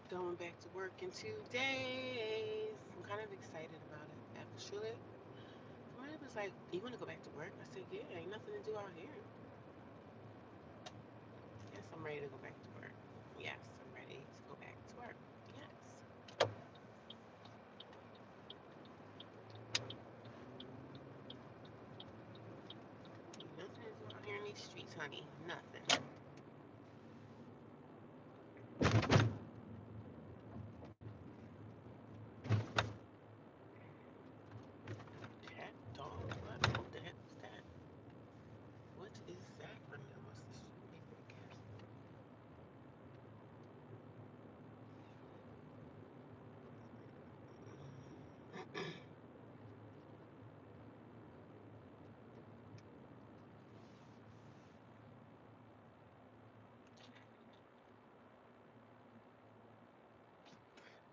Going back to work in 2 days. I'm kind of excited about it, actually. Somebody was like, "You want to go back to work?" I said, "Yeah, ain't nothing to do out here." Yes, I'm ready to go back to work. Yes, I'm ready to go back to work. Yes. Ain't nothing to do out here in these streets, honey. Nothing. Cat, dog, what the heck is that? What is that? I mean, what's this paper cat?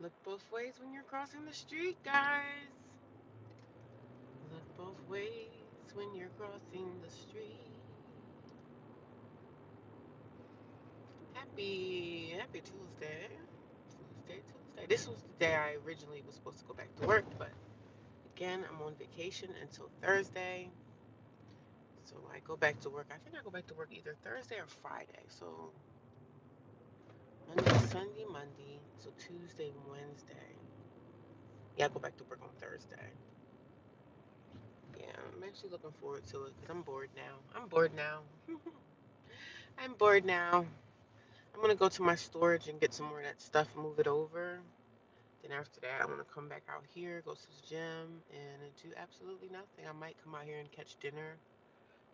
Look both ways when you're crossing the street, guys. Look both ways when you're crossing the street. Happy Tuesday. Tuesday. This was the day I originally was supposed to go back to work, but again, I'm on vacation until Thursday. So I go back to work. I think I go back to work either Thursday or Friday. So Monday, Sunday, Monday. So Tuesday, Wednesday. Yeah, I go back to work on Thursday. Yeah, I'm actually looking forward to it because I'm bored now. I'm bored now. I'm bored now. I'm gonna go to my storage and get some more of that stuff, move it over. Then after that, I want to come back out here, go to the gym, and do absolutely nothing. I might come out here and catch dinner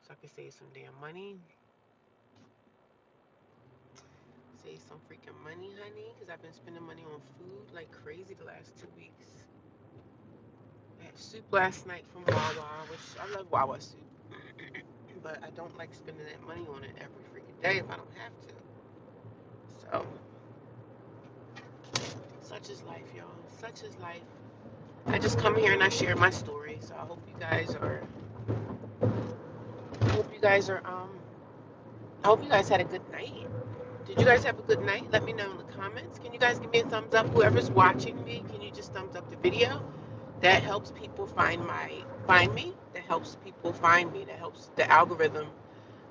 so I can save some damn money. Save some freaking money, honey, because I've been spending money on food like crazy the last 2 weeks. I had soup last night from Wawa, which I love Wawa soup, but I don't like spending that money on it every freaking day if I don't have to. So, such is life, y'all. Such is life. I just come here and I share my story. So I hope you guys are I hope you guys had a good night. Did you guys have a good night? Let me know in the comments. Can you guys give me a thumbs up? Whoever's watching me, can you just thumbs up the video? That helps people find me. That helps people find me. That helps the algorithm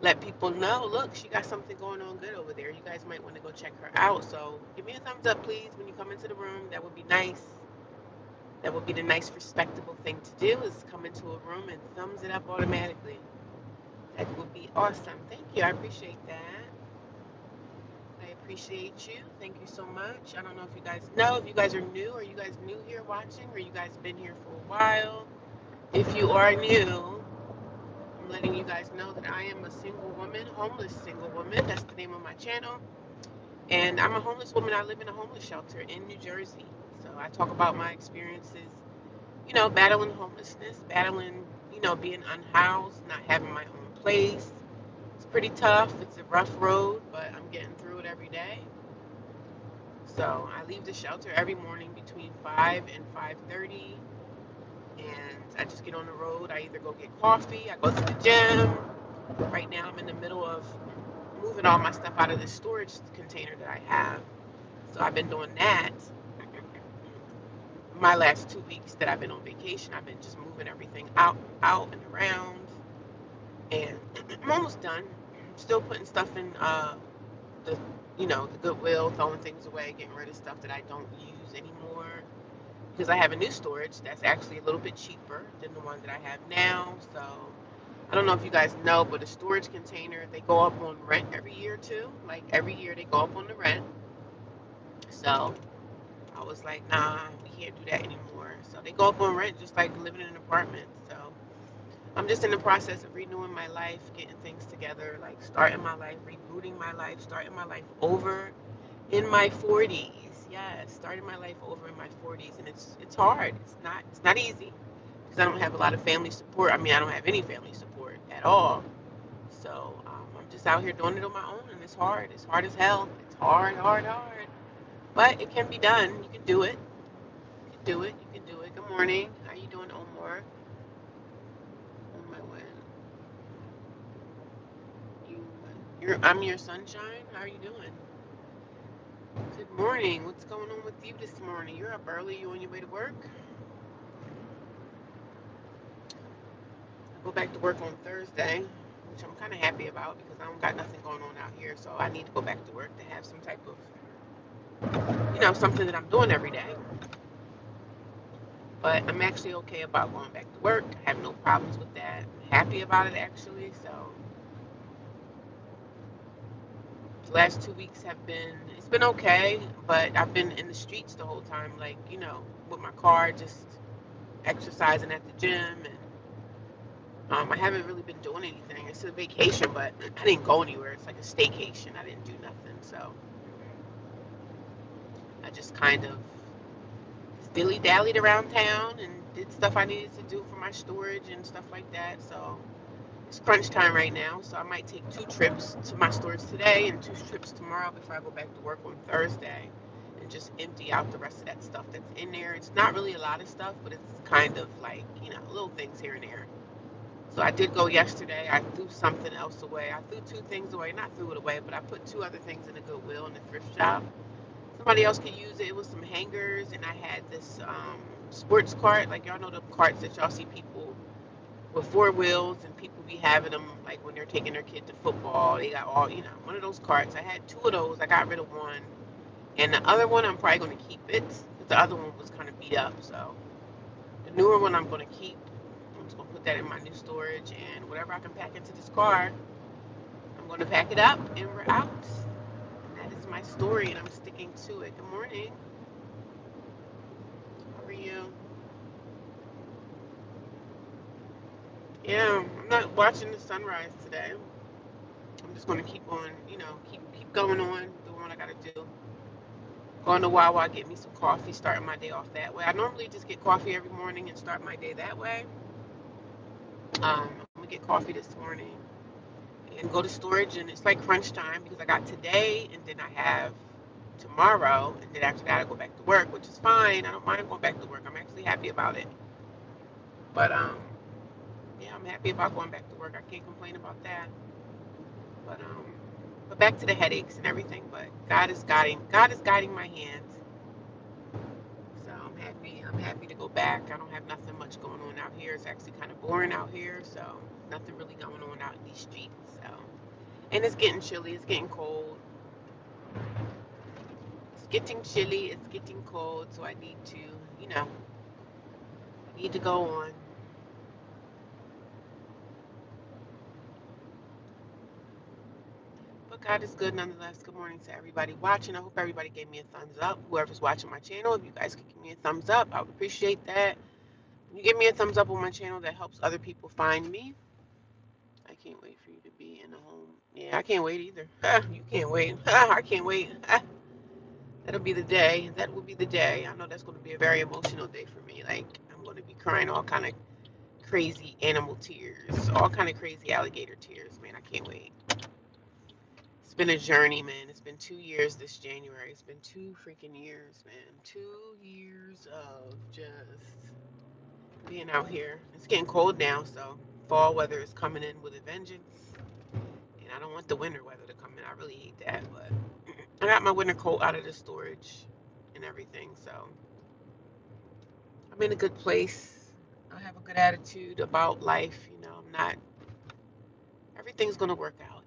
let people know, look, she got something going on good over there. You guys might want to go check her out. So give me a thumbs up, please, when you come into the room. That would be nice. That would be the nice, respectable thing to do is come into a room and thumbs it up automatically. That would be awesome. Thank you. I appreciate that. I appreciate you. Thank you so much. I don't know if you guys know, if you guys are new, or you guys new here watching, or you guys been here for a while. If you are new, I'm letting you guys know that I am a single woman, homeless single woman. That's the name of my channel. And I'm a homeless woman. I live in a homeless shelter in New Jersey. So I talk about my experiences, battling homelessness, battling, being unhoused, not having my own place. It's pretty tough. It's a rough road, but I'm getting through it every day. So I leave the shelter every morning between 5 and 5:30, and I just get on the road. I either go get coffee, I go to the gym. Right now I'm in the middle of moving all my stuff out of this storage container that I have. So I've been doing that. My last 2 weeks that I've been on vacation, I've been just moving everything out and around, and I'm almost done. Still putting stuff in the the Goodwill, throwing things away, getting rid of stuff that I don't use anymore. Because I have a new storage that's actually a little bit cheaper than the one that I have now. So I don't know if you guys know, but a storage container, they go up on rent every year too. Like every year they go up on the rent. So I was like, nah, we can't do that anymore. So they go up on rent just like living in an apartment. So I'm just in the process of renewing my life, getting things together, like starting my life, rebooting my life, starting my life over in my 40s. Yes, starting my life over in my 40s, and it's hard. It's not easy because I don't have a lot of family support. I mean, I don't have any family support at all. So I'm just out here doing it on my own, and it's hard. It's hard as hell. It's hard, hard, hard. But it can be done. You can do it. You can do it. You can do it. Good morning. How you doing, Omar? On my way. I'm your sunshine. How are you doing? Good morning. What's going on with you this morning? You're up early. You on your way to work? I go back to work on Thursday, which I'm kind of happy about because I don't got nothing going on out here. So I need to go back to work to have some type of, something that I'm doing every day. But I'm actually okay about going back to work. I have no problems with that. I'm happy about it actually. So the last 2 weeks it's been okay, but I've been in the streets the whole time, like, with my car, just exercising at the gym. And I haven't really been doing anything. It's a vacation, but I didn't go anywhere. It's like a staycation. I didn't do nothing. So I just kind of dilly dallied around town and did stuff I needed to do for my storage and stuff like that. So it's crunch time right now. So I might take 2 trips to my storage today and 2 trips tomorrow before I go back to work on Thursday and just empty out the rest of that stuff that's in there. It's not really a lot of stuff, but it's kind of like, little things here and there. So I did go yesterday. I threw something else away. I threw 2 things away. Not threw it away, but I put 2 other things in a Goodwill in the thrift shop. Somebody else could use it. It was some hangers, and I had this sports cart. Like, y'all know the carts that y'all see people with 4 wheels, and people be having them like when they're taking their kid to football. They got one of those carts. I had 2 of those. I got rid of one, and the other one I'm probably going to keep it. But the other one was kind of beat up, so the newer one I'm going to keep. I'm just going to put that in my new storage, and whatever I can pack into this car, I'm going to pack it up, and we're out. And that is my story, and I'm sticking to it. Good morning. How are you? Yeah, I'm not watching the sunrise today. I'm just going to keep on, keep going on, doing what I got to do. Going to Wawa, get me some coffee, starting my day off that way. I normally just get coffee every morning and start my day that way. I'm going to get coffee this morning and go to storage, and it's like crunch time because I got today and then I have tomorrow, and then after that I go back to work, which is fine. I don't mind going back to work. I'm actually happy about it. But yeah, I'm happy about going back to work. I can't complain about that. But back to the headaches and everything. But God is guiding my hands. So I'm happy. I'm happy to go back. I don't have nothing much going on out here. It's actually kind of boring out here. So nothing really going on out in these streets. So, and it's getting chilly. It's getting cold. It's getting chilly. It's getting cold. So I need to, I need to go on. But God is good nonetheless. Good morning to everybody watching. I hope everybody gave me a thumbs up. Whoever's watching my channel, if you guys could give me a thumbs up, I would appreciate that. When you give me a thumbs up on my channel, that helps other people find me. I can't wait for you to be in the home. Yeah, I can't wait either. You can't wait. I can't wait. That'll be the day. That will be the day. I know that's going to be a very emotional day for me. Like, I'm going to be crying all kind of crazy animal tears, all kind of crazy alligator tears. Man, I can't wait. It's been a journey, man. It's been 2 years this January. It's been 2 freaking years, man. 2 years of just being out here. It's getting cold now, so fall weather is coming in with a vengeance. And I don't want the winter weather to come in. I really hate that, but I got my winter coat out of the storage and everything, so I'm in a good place. I have a good attitude about life. I'm not, everything's going to work out,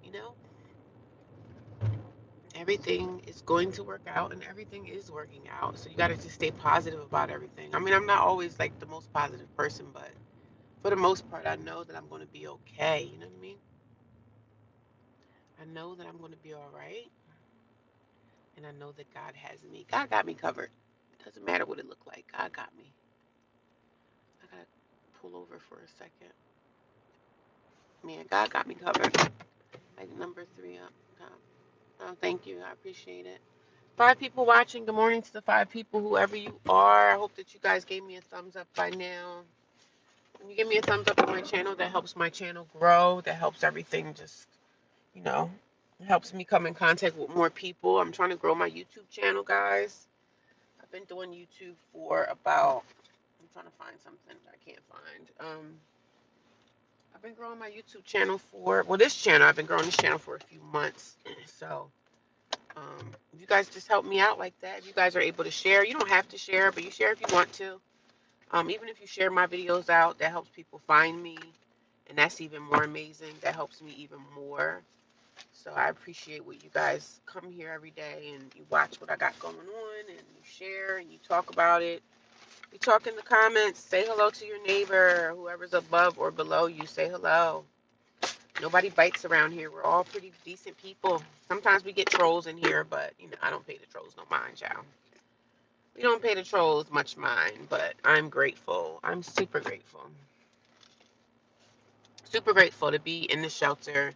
Everything is going to work out, and everything is working out. So you got to just stay positive about everything. I mean, I'm not always like the most positive person, but for the most part, I know that I'm going to be okay. You know what I mean? I know that I'm going to be all right, and I know that God has me. God got me covered. It doesn't matter what it looked like. God got me. I got to pull over for a second. Man, God got me covered. Like number 3 up top. Oh, thank you. I appreciate it. 5 people watching. Good morning to the 5 people, whoever you are. I hope that you guys gave me a thumbs up by now. When you give me a thumbs up on my channel, that helps my channel grow. That helps everything just, you know, it helps me come in contact with more people. I'm trying to grow my YouTube channel, guys. I've been doing YouTube for about, I'm trying to find something that I can't find. I've been growing my YouTube channel for, well, this channel, I've been growing this channel for a few months. So If you guys just help me out like that, if you guys are able to share, you don't have to share, but you share if you want to. Even if you share my videos out, that helps people find me, and that's even more amazing. That helps me even more. So I appreciate what you guys come here every day and you watch what I got going on and you share and you talk about it. You talk in the comments, say hello to your neighbor, whoever's above or below you, say hello. Nobody bites around here. We're all pretty decent people. Sometimes we get trolls in here, but I don't pay the trolls no mind, child. We don't pay the trolls much mind, but I'm grateful. I'm super grateful. Super grateful to be in the shelter.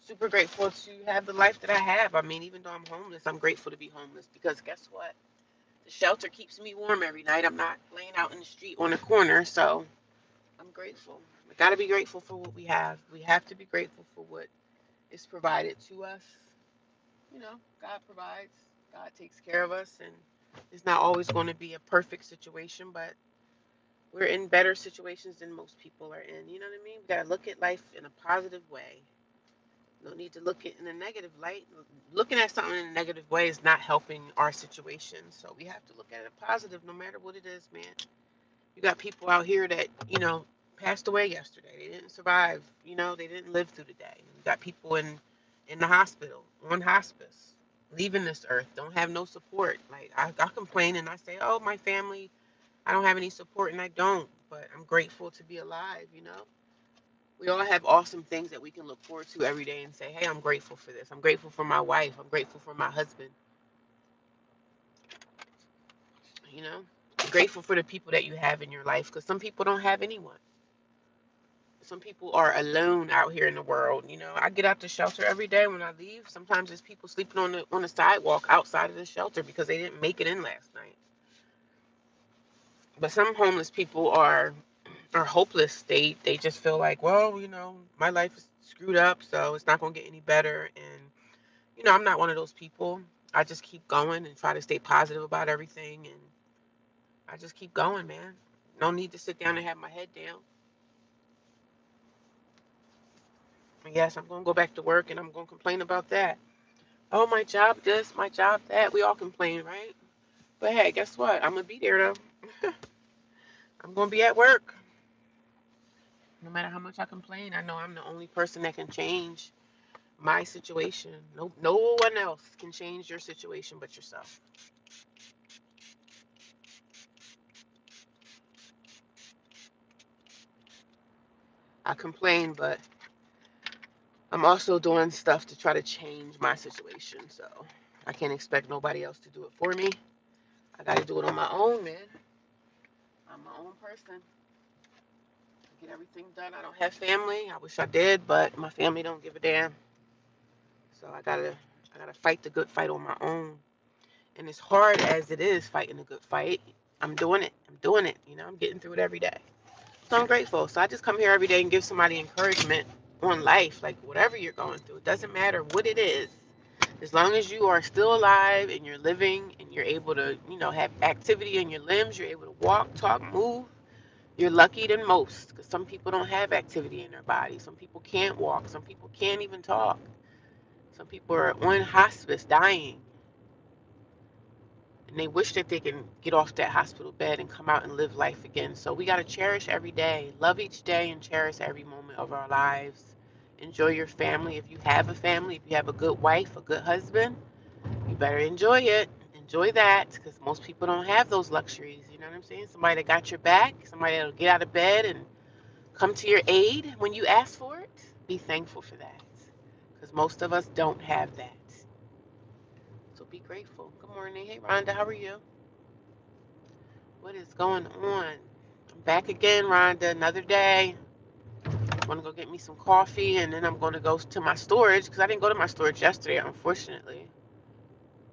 Super grateful to have the life that I have. I mean, even though I'm homeless, I'm grateful to be homeless because guess what? The shelter keeps me warm every night. I'm not laying out in the street on a corner, so I'm grateful. We got to be grateful for what we have. We have to be grateful for what is provided to us. God provides. God takes care of us, and it's not always going to be a perfect situation, but we're in better situations than most people are in. You know what I mean? We got to look at life in a positive way. No need to look at it in a negative light. Looking at something in a negative way is not helping our situation. So we have to look at it positive no matter what it is, man. You got people out here that, passed away yesterday. They didn't survive. They didn't live through the day. You got people in the hospital, on hospice, leaving this earth, don't have no support. Like, I complain and I say, oh, my family, I don't have any support, and I don't. But I'm grateful to be alive. We all have awesome things that we can look forward to every day and say, hey, I'm grateful for this. I'm grateful for my wife. I'm grateful for my husband. You know, I'm grateful for the people that you have in your life because some people don't have anyone. Some people are alone out here in the world. I get out the shelter every day when I leave. Sometimes there's people sleeping on the sidewalk outside of the shelter because they didn't make it in last night. But some homeless people are hopeless. They just feel like, well, my life is screwed up, so it's not gonna get any better. And I'm not one of those people. I just keep going and try to stay positive about everything, and I just keep going, man. No need to sit down and have my head down. And yes, I'm gonna go back to work, and I'm gonna complain about that. Oh, my job this, my job that. We all complain, right? But hey, guess what? I'm gonna be there though. I'm gonna be at work. No matter how much I complain, I know I'm the only person that can change my situation. No one else can change your situation but yourself. I complain, but I'm also doing stuff to try to change my situation. So I can't expect nobody else to do it for me. I got to do it on my own, man. I'm my own person. Get everything done. I don't have family. I wish I did, but my family don't give a damn. So I gotta fight the good fight on my own. And as hard as it is fighting a good fight, I'm doing it. I'm doing it. I'm getting through it every day. So I'm grateful. So I just come here every day and give somebody encouragement on life, like whatever you're going through. It doesn't matter what it is. As long as you are still alive and you're living and you're able to, have activity in your limbs, you're able to walk, talk, move, you're lucky than most because some people don't have activity in their body. Some people can't walk. Some people can't even talk. Some people are on hospice dying and they wish that they can get off that hospital bed and come out and live life again. So we got to cherish every day, love each day, and cherish every moment of our lives. Enjoy your family. If you have a family, if you have a good wife, a good husband, you better enjoy it. Enjoy that because most people don't have those luxuries. You know what I'm saying? Somebody that got your back, somebody that'll get out of bed and come to your aid when you ask for it. Be thankful for that because most of us don't have that. So be grateful. Good morning. Hey, Rhonda, how are you? What is going on? I'm back again, Rhonda. Another day. I'm going to go get me some coffee and then I'm going to go to my storage because I didn't go to my storage yesterday, unfortunately.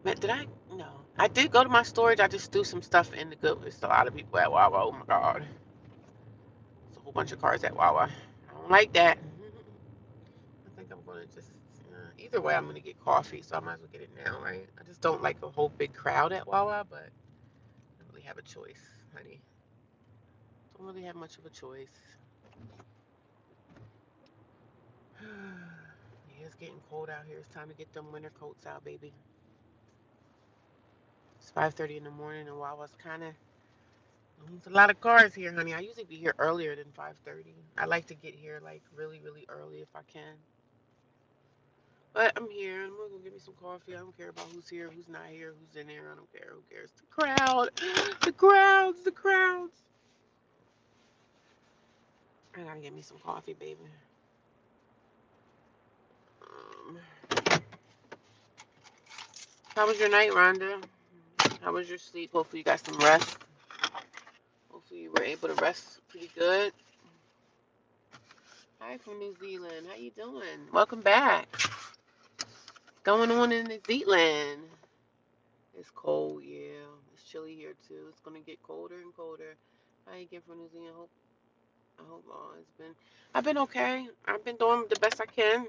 Man, did I? No. I did go to my storage. I just threw some stuff in the good. There's a lot of people at Wawa. Oh my God. There's a whole bunch of cars at Wawa. I don't like that. I think I'm going to just, either way, I'm going to get coffee, so I might as well get it now, right? I just don't like a whole big crowd at Wawa, but I don't really have a choice, honey. Don't really have much of a choice. Yeah, it's getting cold out here. It's time to get them winter coats out, baby. 5:30 in the morning, and while I was kind of, there's a lot of cars here, honey. I usually be here earlier than 5:30. I like to get here like really, really early if I can. But I'm here. I'm gonna go get me some coffee. I don't care about who's here, who's not here, who's in there. I don't care. Who cares? The crowd, the crowds, the crowds. I gotta get me some coffee, baby. Um, how was your night, Rhonda? How was your sleep? Hopefully you got some rest. Hopefully you were able to rest pretty good. Hi from New Zealand. How you doing? Welcome back. What's going on in New Zealand? It's cold, yeah. It's chilly here too. It's gonna get colder and colder. How you get from New Zealand? I hope all has been. I've been okay. I've been doing the best I can.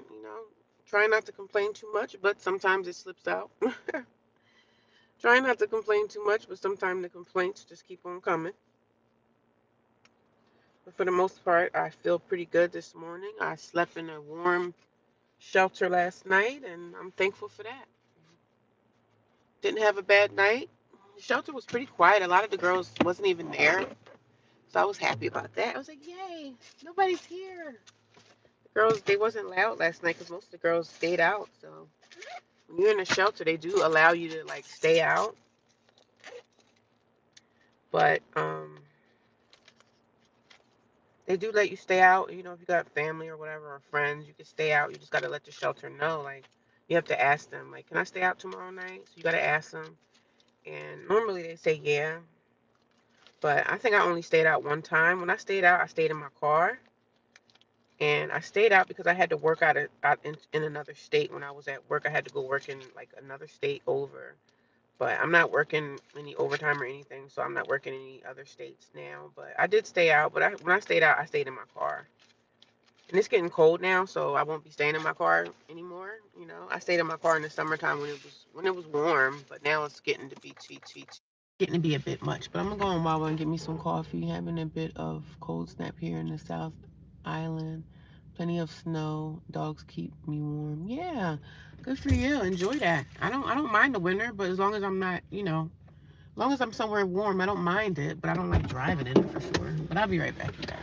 Trying not to complain too much, but sometimes it slips out. Trying not to complain too much, but sometimes the complaints just keep on coming. But for the most part, I feel pretty good this morning. I slept in a warm shelter last night, and I'm thankful for that. Didn't have a bad night. The shelter was pretty quiet. A lot of the girls wasn't even there, so I was happy about that. I was like, yay, nobody's here. The girls, they wasn't loud last night because most of the girls stayed out. So when you're in a shelter, they do allow you to like stay out, but they do let you stay out. If you got family or whatever or friends, you can stay out. You just got to let the shelter know. Like, you have to ask them, like, can I stay out tomorrow night? So you got to ask them. And normally they say yeah. But I think I only stayed out one time. When I stayed out, I stayed in my car. And I stayed out because I had to work out in another state. When I was at work, I had to go work in like another state over. But I'm not working any overtime or anything, so I'm not working in any other states now. But I did stay out. But when I stayed out, I stayed in my car. And it's getting cold now, so I won't be staying in my car anymore. I stayed in my car in the summertime when it was warm, but now it's getting to be getting to be a bit much. But I'm gonna go on Wawa and get me some coffee. Having a bit of cold snap here in the South Island. Plenty of snow. Dogs keep me warm. Yeah, good for you. Enjoy that. I don't mind the winter, but as long as I'm not, as long as I'm somewhere warm, I don't mind it. But I don't like driving in it for sure. But I'll be right back, you guys.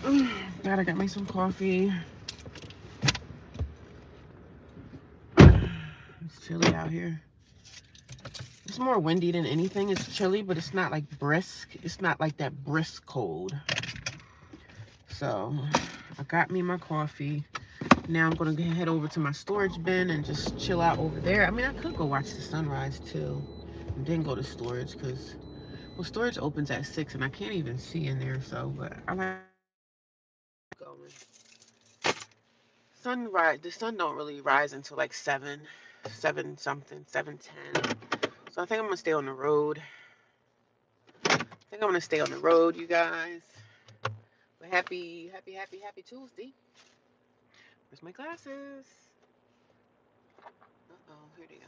Glad I got me some coffee. It's chilly out here. It's more windy than anything. It's chilly, but it's not like brisk. It's not like that brisk cold. So I got me my coffee. Now I'm gonna head over to my storage bin and just chill out over there. I mean, I could go watch the sunrise too, and then go to storage because, well, storage opens at 6 and I can't even see in there. So, but I like going. Sunrise. The sun don't really rise until like 7 something, 7:10. So I think I'm gonna stay on the road. You guys. But happy Tuesday. Where's my glasses? Uh-oh, here they go.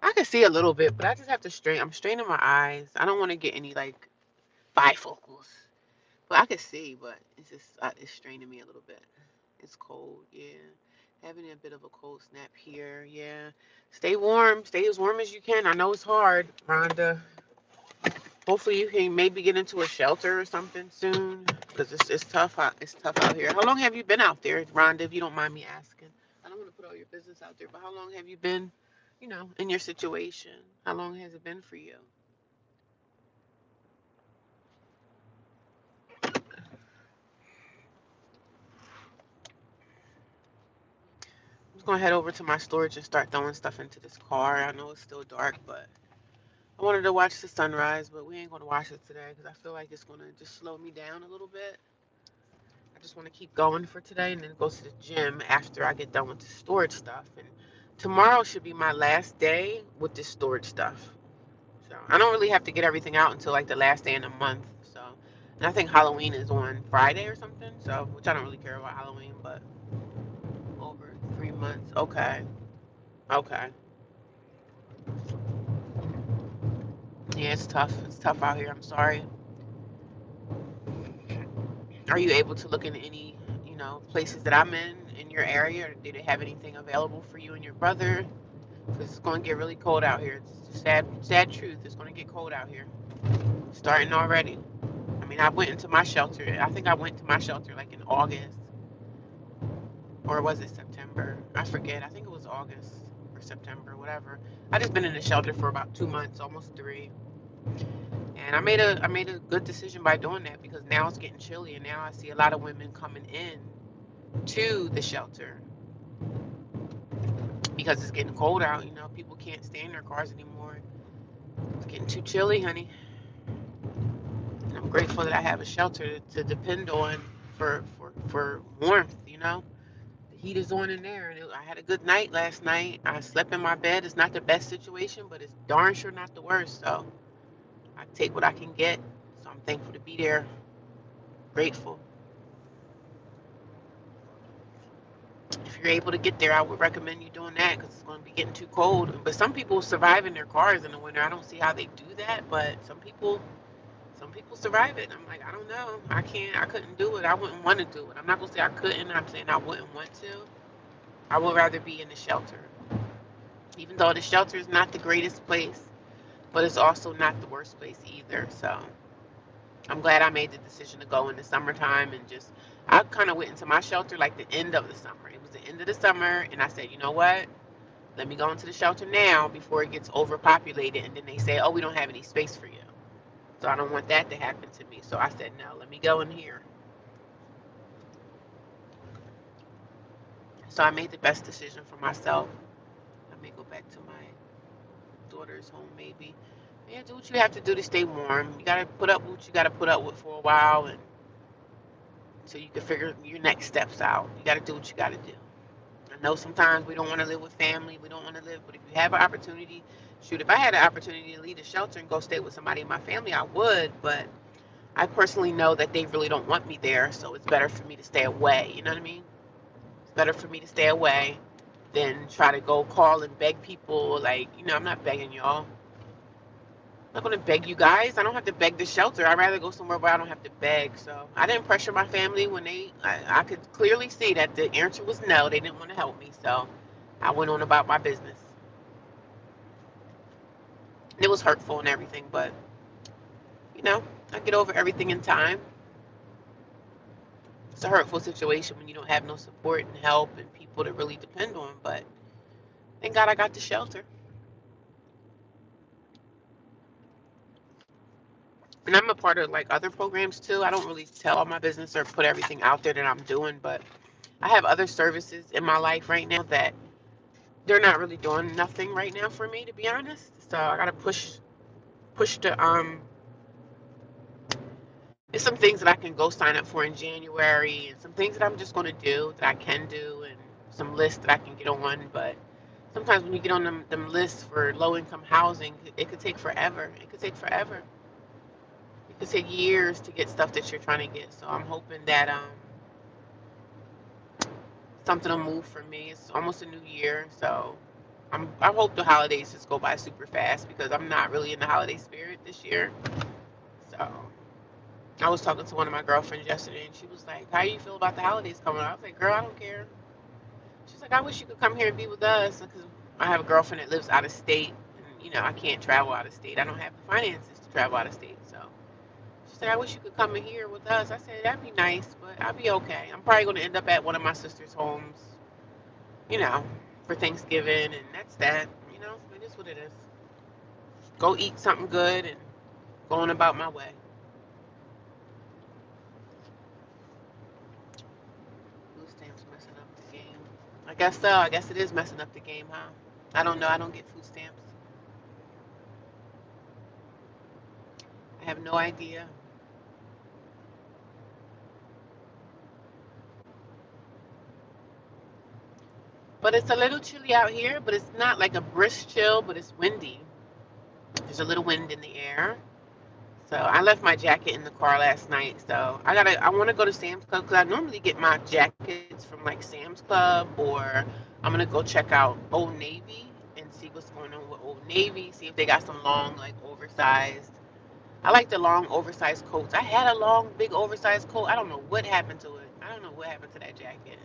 I can see a little bit, but I just have to I'm straining my eyes. I don't want to get any like bifocals. But I can see, but it's just it's straining me a little bit. It's cold, yeah. Having a bit of a cold snap here, yeah. Stay warm. Stay as warm as you can. I know it's hard, Rhonda. Hopefully you can maybe get into a shelter or something soon, because it's tough. It's tough out here. How long have you been out there, Rhonda? If you don't mind me asking. I don't want to put all your business out there, but how long have you been, in your situation? How long has it been for you? I'm just gonna head over to my storage and start throwing stuff into this car. I know it's still dark, but I wanted to watch the sunrise, but we ain't gonna watch it today because I feel like it's gonna just slow me down a little bit. I just want to keep going for today and then go to the gym after I get done with the storage stuff. And tomorrow should be my last day with this storage stuff. So I don't really have to get everything out until like the last day in the month. So, and I think Halloween is on Friday or something. So, which I don't really care about Halloween, but over 3 months. Okay. Okay. Yeah, it's tough. It's tough out here. I'm sorry. Are you able to look in any, places that I'm in your area? Or do they have anything available for you and your brother? Because it's going to get really cold out here. It's sad, sad truth. It's going to get cold out here. Starting already. I mean, I went into my shelter. I think I went to my shelter like in August. Or was it September? I forget. I think it was August or September, whatever. I just been in the shelter for about 2 months, almost 3. And I made a good decision by doing that because now it's getting chilly and now I see a lot of women coming in to the shelter because it's getting cold out. People can't stay in their cars anymore. It's getting too chilly, honey. And I'm grateful that I have a shelter to depend on for warmth. The heat is on in there, and I had a good night last night. I slept in my bed. It's not the best situation, but it's darn sure not the worst. So I take what I can get. So I'm thankful to be there. Grateful. If you're able to get there, I would recommend you doing that because it's going to be getting too cold. But some people survive in their cars in the winter. I don't see how they do that, but some people survive it. I'm like, I don't know. I can't. I couldn't do it. I wouldn't want to do it. I'm not gonna say I couldn't. I'm saying I wouldn't want to. I would rather be in the shelter, even though the shelter is not the greatest place, but it's also not the worst place either. So I'm glad I made the decision to go in the summertime and just. I kind of went into my shelter like the end of the summer. It was the end of the summer, and I said, you know what? Let me go into the shelter now before it gets overpopulated, and then they say, oh, we don't have any space for you. So I don't want that to happen to me. So I said, no, let me go in here. So I made the best decision for myself. I may go back to my daughter's home maybe. Yeah, do what you have to do to stay warm. You gotta put up with what you gotta put up with for a while, and so you can figure your next steps out. You gotta do what you gotta do. I know sometimes we don't want to live with family. We don't want to live, but if you have an opportunity, shoot. If I had an opportunity to leave the shelter and go stay with somebody in my family, I would. But I personally know that they really don't want me there, so it's better for me to stay away. You know what I mean? It's better for me to stay away than try to go call and beg people. Like, I'm not begging y'all. I'm not going to beg you guys. I don't have to beg the shelter. I'd rather go somewhere where I don't have to beg. So I didn't pressure my family when I could clearly see that the answer was no. They didn't want to help me. So I went on about my business. It was hurtful and everything, but, I get over everything in time. It's a hurtful situation when you don't have no support and help and people to really depend on. But thank God I got the shelter. And I'm a part of like other programs too. I don't really tell all my business or put everything out there that I'm doing, but I have other services in my life right now that they're not really doing nothing right now for me, to be honest. So I gotta push the there's some things that I can go sign up for in January and some things that I'm just gonna do that I can do and some lists that I can get on. But sometimes when you get on them lists for low income housing, it could take forever. It could take forever. It could take years to get stuff that you're trying to get. So I'm hoping that something will move for me. It's almost a new year, so I hope the holidays just go by super fast because I'm not really in the holiday spirit this year. So I was talking to one of my girlfriends yesterday, and she was like, "How do you feel about the holidays coming up?" I was like, "Girl, I don't care." She's like, "I wish you could come here and be with us because I have a girlfriend that lives out of state, and I can't travel out of state. I don't have the finances to travel out of state, so." She said, "I wish you could come in here with us." I said, "That'd be nice, but I'll be okay. I'm probably going to end up at one of my sister's homes, you know, for Thanksgiving, and that's that. It is what it is. Go eat something good and go on about my way." Food stamps messing up the game. I guess so. I guess it is messing up the game, huh? I don't know. I don't get food stamps. I have no idea. But it's a little chilly out here, but it's not like a brisk chill, but it's windy. There's a little wind in the air. So I left my jacket in the car last night. So I want to go to Sam's Club because I normally get my jackets from like Sam's Club, or I'm gonna go check out Old Navy and see what's going on with Old Navy. See if they got some long, like oversized. I like the long oversized coats. I had a long, big oversized coat. I don't know what happened to it. I don't know what happened to that jacket.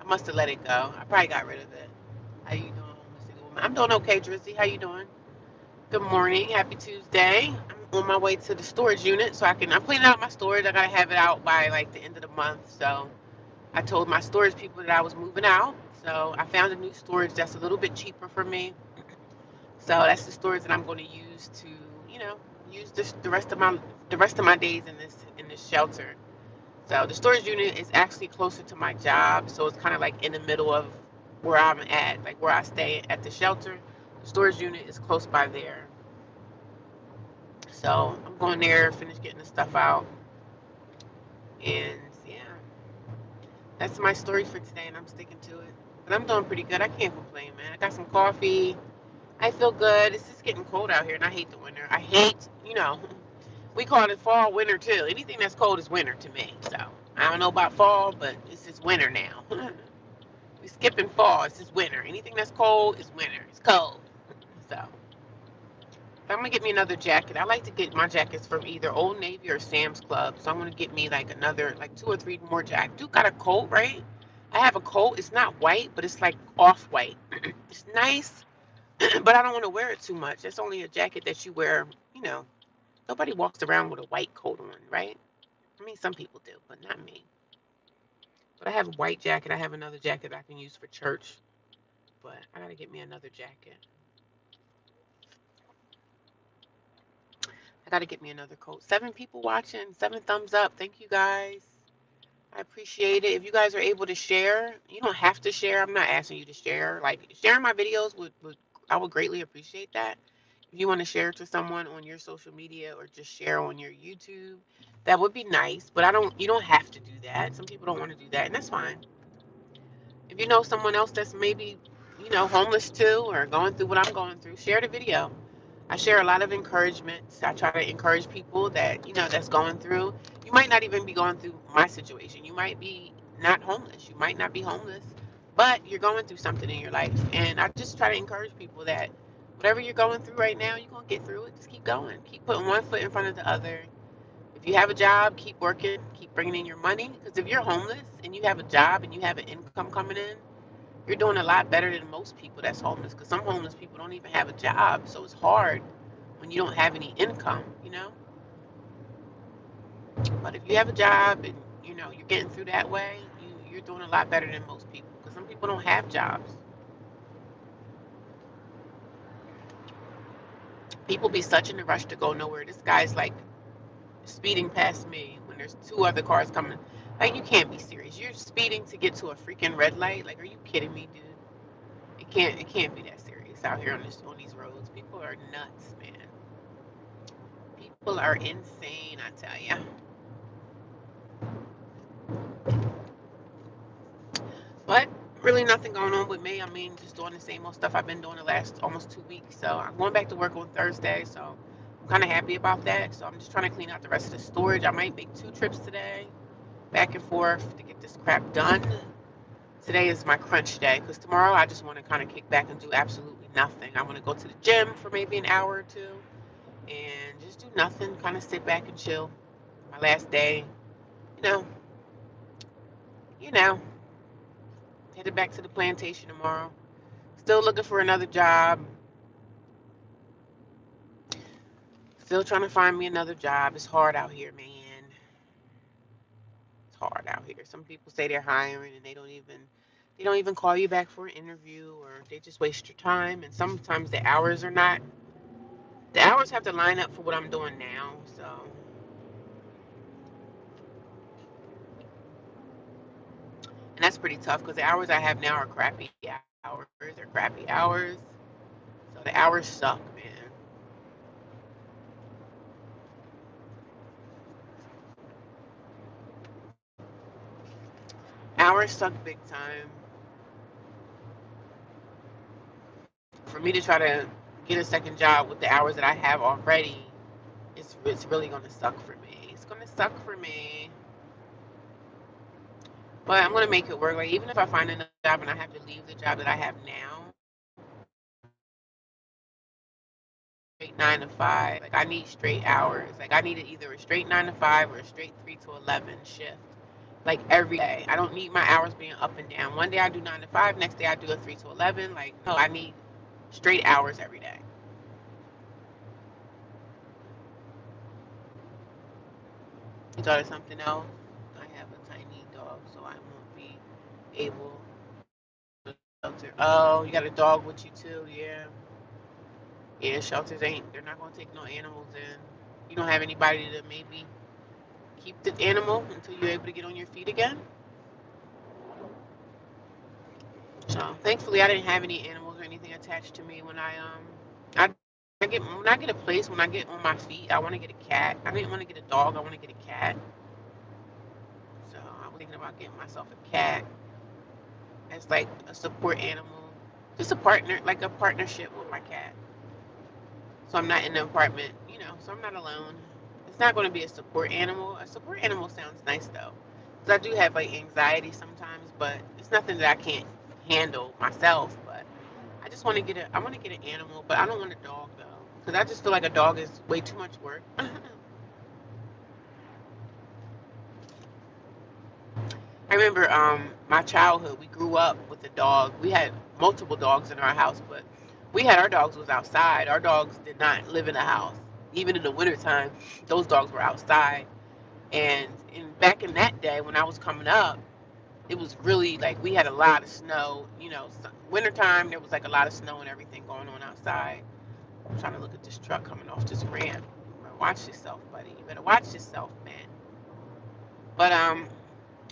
I must have let it go. I probably got rid of it. How you doing, homeless single woman? I'm doing okay, Drizzy. How you doing? Good morning. Happy Tuesday. I'm on my way to the storage unit so I'm cleaning out my storage. I gotta have it out by like the end of the month. So I told my storage people that I was moving out. So I found a new storage that's a little bit cheaper for me. So that's the storage that I'm going to use to, you know, use this the rest of my days in this shelter. So the storage unit is actually closer to my job, so it's kind of like in the middle of where I'm at, like where I stay at the shelter. The storage unit is close by there. So I'm going there, finish getting the stuff out, and yeah, that's my story for today, and I'm sticking to it. But I'm doing pretty good. I can't complain, man. I got some coffee. I feel good. It's just getting cold out here, and I hate the winter. I hate, we call it fall, winter too. Anything that's cold is winter to me. So I don't know about fall, but it's just winter now. We skipping fall. It's just winter. Anything that's cold is winter. It's cold. So I'm gonna get me another jacket. I like to get my jackets from either Old Navy or Sam's Club. So I'm gonna get me like another, like two or three more jackets. You got a coat, right? I have a coat. It's not white, but it's like off white. It's nice, but I don't want to wear it too much. It's only a jacket that you wear. Nobody walks around with a white coat on, right? I mean, some people do, but not me. But I have a white jacket. I have another jacket I can use for church, but I gotta get me another jacket. I gotta get me another coat. 7 people watching, 7 thumbs up. Thank you guys. I appreciate it. If you guys are able to share, you don't have to share. I'm not asking you to share. Like sharing my videos would I would greatly appreciate that. If you want to share to someone on your social media or just share on your YouTube, that would be nice. But you don't have to do that. Some people don't want to do that, and that's fine. If you know someone else that's maybe, homeless too or going through what I'm going through, share the video. I share a lot of encouragement. I try to encourage people that, that's going through. You might not even be going through my situation. You might be not homeless. You might not be homeless, but you're going through something in your life. And I just try to encourage people that whatever you're going through right now, you're going to get through it. Just keep going. Keep putting one foot in front of the other. If you have a job, keep working, keep bringing in your money. Because if you're homeless and you have a job and you have an income coming in, you're doing a lot better than most people that's homeless. Because some homeless people don't even have a job. So it's hard when you don't have any income. But if you have a job and, you're you're getting through that way, you're doing a lot better than most people. Because some people don't have jobs. People be such in a rush to go nowhere. This guy's like speeding past me when there's two other cars coming. Like, you can't be serious. You're speeding to get to a freaking red light. Like, are you kidding me, dude? It can't be that serious out here on these roads. People are nuts, man. People are insane, I tell ya. But really nothing going on with me. I mean, just doing the same old stuff I've been doing the last almost 2 weeks. So I'm going back to work on Thursday. So I'm kind of happy about that. So I'm just trying to clean out the rest of the storage. I might make 2 trips today, back and forth, to get this crap done. Today is my crunch day because tomorrow I just want to kind of kick back and do absolutely nothing. I want to go to the gym for maybe an hour or two and just do nothing, kind of sit back and chill. My last day, you know, you know, headed back to the plantation tomorrow. Still looking for another job. Still trying to find me another job. It's hard out here, man. It's hard out here. Some people say they're hiring and they don't even call you back for an interview, or they just waste your time. And sometimes the hours have to line up for what I'm doing now. So, and that's pretty tough because the hours I have now are crappy hours. They're crappy hours. So the hours suck, man. Hours suck big time. For me to try to get a second job with the hours that I have already, it's really gonna suck for me. It's gonna suck for me. But I'm gonna make it work. Like, even if I find another job and I have to leave the job that I have now, straight 9 to 5. Like, I need straight hours. Like, I need either a straight 9 to 5 or a straight 3 to 11 shift. Like, every day. I don't need my hours being up and down. One day I do 9 to 5, next day I do a 3 to 11. Like, no, I need straight hours every day. You thought of something else? I have a tiny dog, so I won't be able to shelter. Oh, you got a dog with you too? Yeah. Yeah, shelters they're not gonna take no animals in. You don't have anybody to maybe keep the animal until you're able to get on your feet again. So thankfully, I didn't have any animals or anything attached to me when I get a place, when I get on my feet. I want to get a cat. I didn't want to get a dog. I want to get a cat. So I was thinking about getting myself a cat as like a support animal, just a partner, like a partnership with my cat. So I'm not in the apartment, so I'm not alone. It's not going to be a support animal. A support animal sounds nice though, because I do have like anxiety sometimes, but it's nothing that I can't handle myself. But I want to get an animal, but I don't want a dog though, because I just feel like a dog is way too much work. I remember my childhood. We grew up with a dog. We had multiple dogs in our house, but we had our dogs was outside. Our dogs did not live in the house. Even in the wintertime, those dogs were outside. And back in that day when I was coming up, it was really like we had a lot of snow. Wintertime there was like a lot of snow and everything going on outside. I'm trying to look at this truck coming off this ramp. Watch yourself, buddy. You better watch yourself, man. But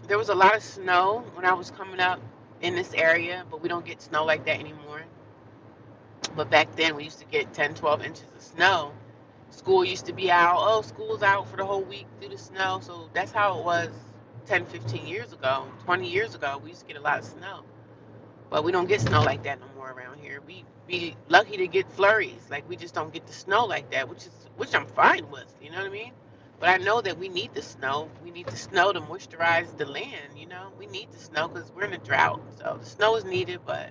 there was a lot of snow when I was coming up in this area, but we don't get snow like that anymore. But back then, we used to get 10, 12 inches of snow. School used to be out. Oh, school's out for the whole week due to snow. So that's how it was 10, 15 years ago, 20 years ago. We used to get a lot of snow. But we don't get snow like that no more around here. We be lucky to get flurries. Like, we just don't get the snow like that, which I'm fine with. You know what I mean? But I know that we need the snow. We need the snow to moisturize the land. We need the snow because we're in a drought. So the snow is needed, but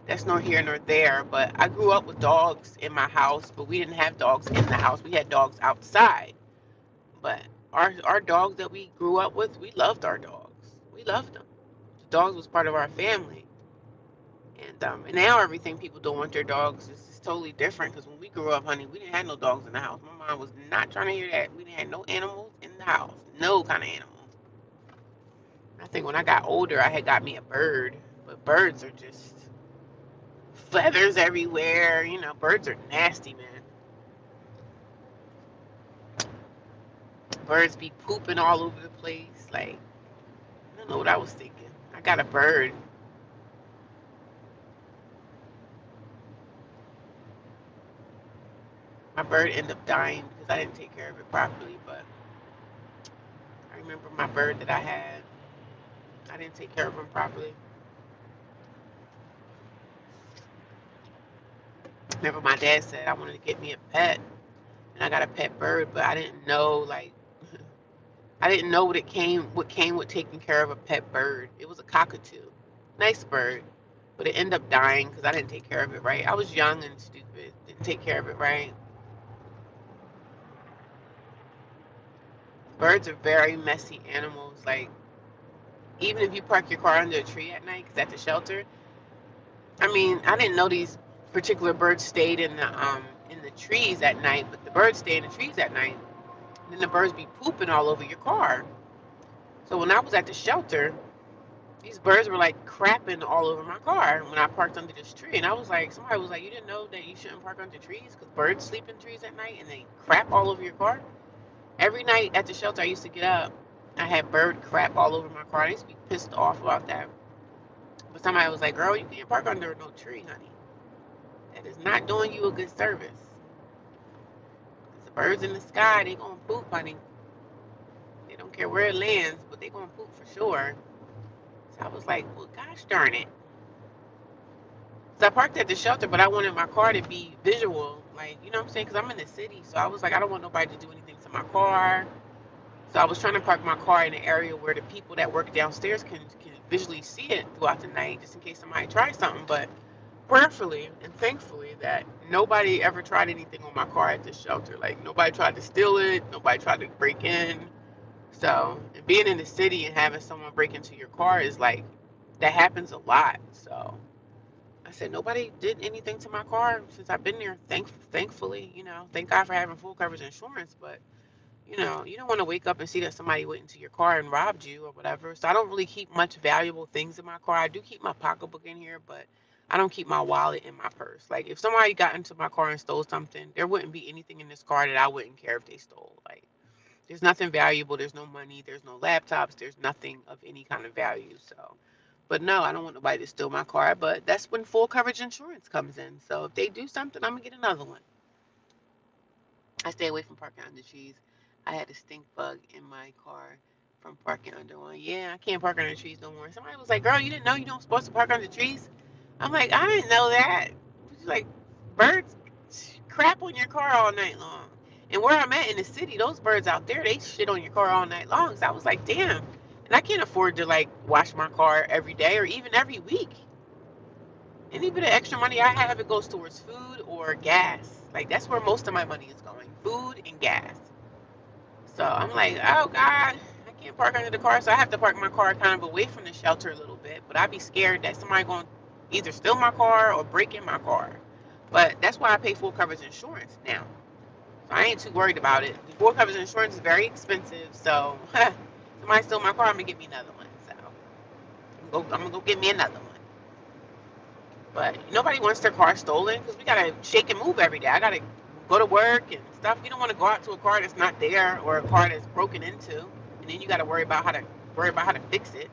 that's nor here nor there. But I grew up with dogs in my house, but we didn't have dogs in the house. We had dogs outside. But our dogs that we grew up with, we loved our dogs. We loved them. The dogs was part of our family. And now everything people do with their dogs is totally different. Because when we grew up, honey, we didn't have no dogs in the house. My mom was not trying to hear that. We didn't have no animals in the house. No kind of animals. think when I got older, I had got me a bird. But birds are just feathers everywhere. You know, birds are nasty, man. Birds be pooping all over the place. Like, I don't know what I was thinking. I got a bird. My bird ended up dying because I didn't take care of it properly. But I remember my bird that I had. I didn't take care of him properly. Remember my dad said I wanted to get me a pet, and I got a pet bird, but I didn't know like I didn't know what came with taking care of a pet bird. It was a cockatoo, nice bird, but it ended up dying because I didn't take care of it right. I was young and stupid, didn't take care of it right. Birds are very messy animals. Like even if you park your car under a tree at night, because at the shelter, I mean, I didn't know these particular birds stayed in the trees at night, but the birds stay in the trees at night. And then the birds be pooping all over your car. So when I was at the shelter, these birds were like crapping all over my car when I parked under this tree. And I was like, somebody was like, you didn't know that you shouldn't park under trees because birds sleep in trees at night and they crap all over your car? Every night at the shelter I used to get up, I had bird crap all over my car. I used to be pissed off about that. But somebody was like, girl, you can't park under no tree, honey. That is not doing you a good service. Because the birds in the sky, they gonna poop, honey. They don't care where it lands, but they gonna poop for sure. So I was like, well, gosh darn it. So I parked at the shelter, but I wanted my car to be visual. Like, you know what I'm saying? Because I'm in the city. So I was like, I don't want nobody to do anything to my car. So I was trying to park my car in an area where the people that work downstairs can visually see it throughout the night, just in case somebody tries something. But prayerfully and thankfully that nobody ever tried anything on my car at this shelter. Like, nobody tried to steal it. Nobody tried to break in. So, and being in the city and having someone break into your car is like, that happens a lot. So I said, nobody did anything to my car since I've been there. Thankfully, you know, thank God for having full coverage insurance. But, you know, you don't want to wake up and see that somebody went into your car and robbed you or whatever. So I don't really keep much valuable things in my car. I do keep my pocketbook in here, but I don't keep my wallet in my purse. Like, if somebody got into my car and stole something, there wouldn't be anything in this car that I wouldn't care if they stole. Like, there's nothing valuable. There's no money. There's no laptops. There's nothing of any kind of value. So, but no, I don't want nobody to steal my car. But that's when full coverage insurance comes in. So if they do something, I'm gonna get another one. I stay away from parking under trees. I had a stink bug in my car from parking under one. Yeah, I can't park under trees no more. Somebody was like, "Girl, you didn't know you don't supposed to park under trees?" I'm like, I didn't know that. She's like, birds crap on your car all night long. And where I'm at in the city, those birds out there, they shit on your car all night long. So I was like, damn. And I can't afford to like wash my car every day or even every week. Any bit of extra money I have, it goes towards food or gas. Like, that's where most of my money is going, food and gas. So I'm like, oh God, I can't park under the car. So I have to park my car kind of away from the shelter a little bit. But I'd be scared that somebody going to either steal my car or break in my car. But that's why I pay full coverage insurance now. So I ain't too worried about it. The full coverage insurance is very expensive. So somebody steal my car, I'm going to get me another one. So I'm going to go get me another one. But nobody wants their car stolen because we gotta shake and move every day. I gotta go to work and stuff. You don't want to go out to a car that's not there or a car that's broken into, and then you gotta worry about how to fix it.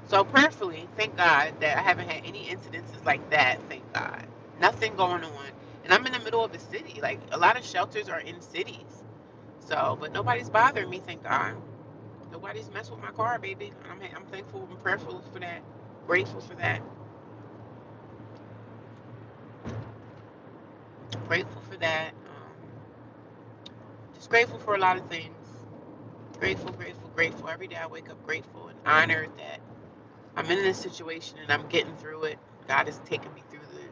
So prayerfully, thank God that I haven't had any incidences like that. Thank God, nothing going on. And I'm in the middle of the city. Like, a lot of shelters are in cities. So, but nobody's bothering me. Thank God. Nobody's messed with my car, baby. I'm thankful and prayerful for that. Grateful for that. Grateful for that. Just grateful for a lot of things. Grateful, grateful, grateful. Every day I wake up grateful and honored that I'm in this situation and I'm getting through it. God has taken me through the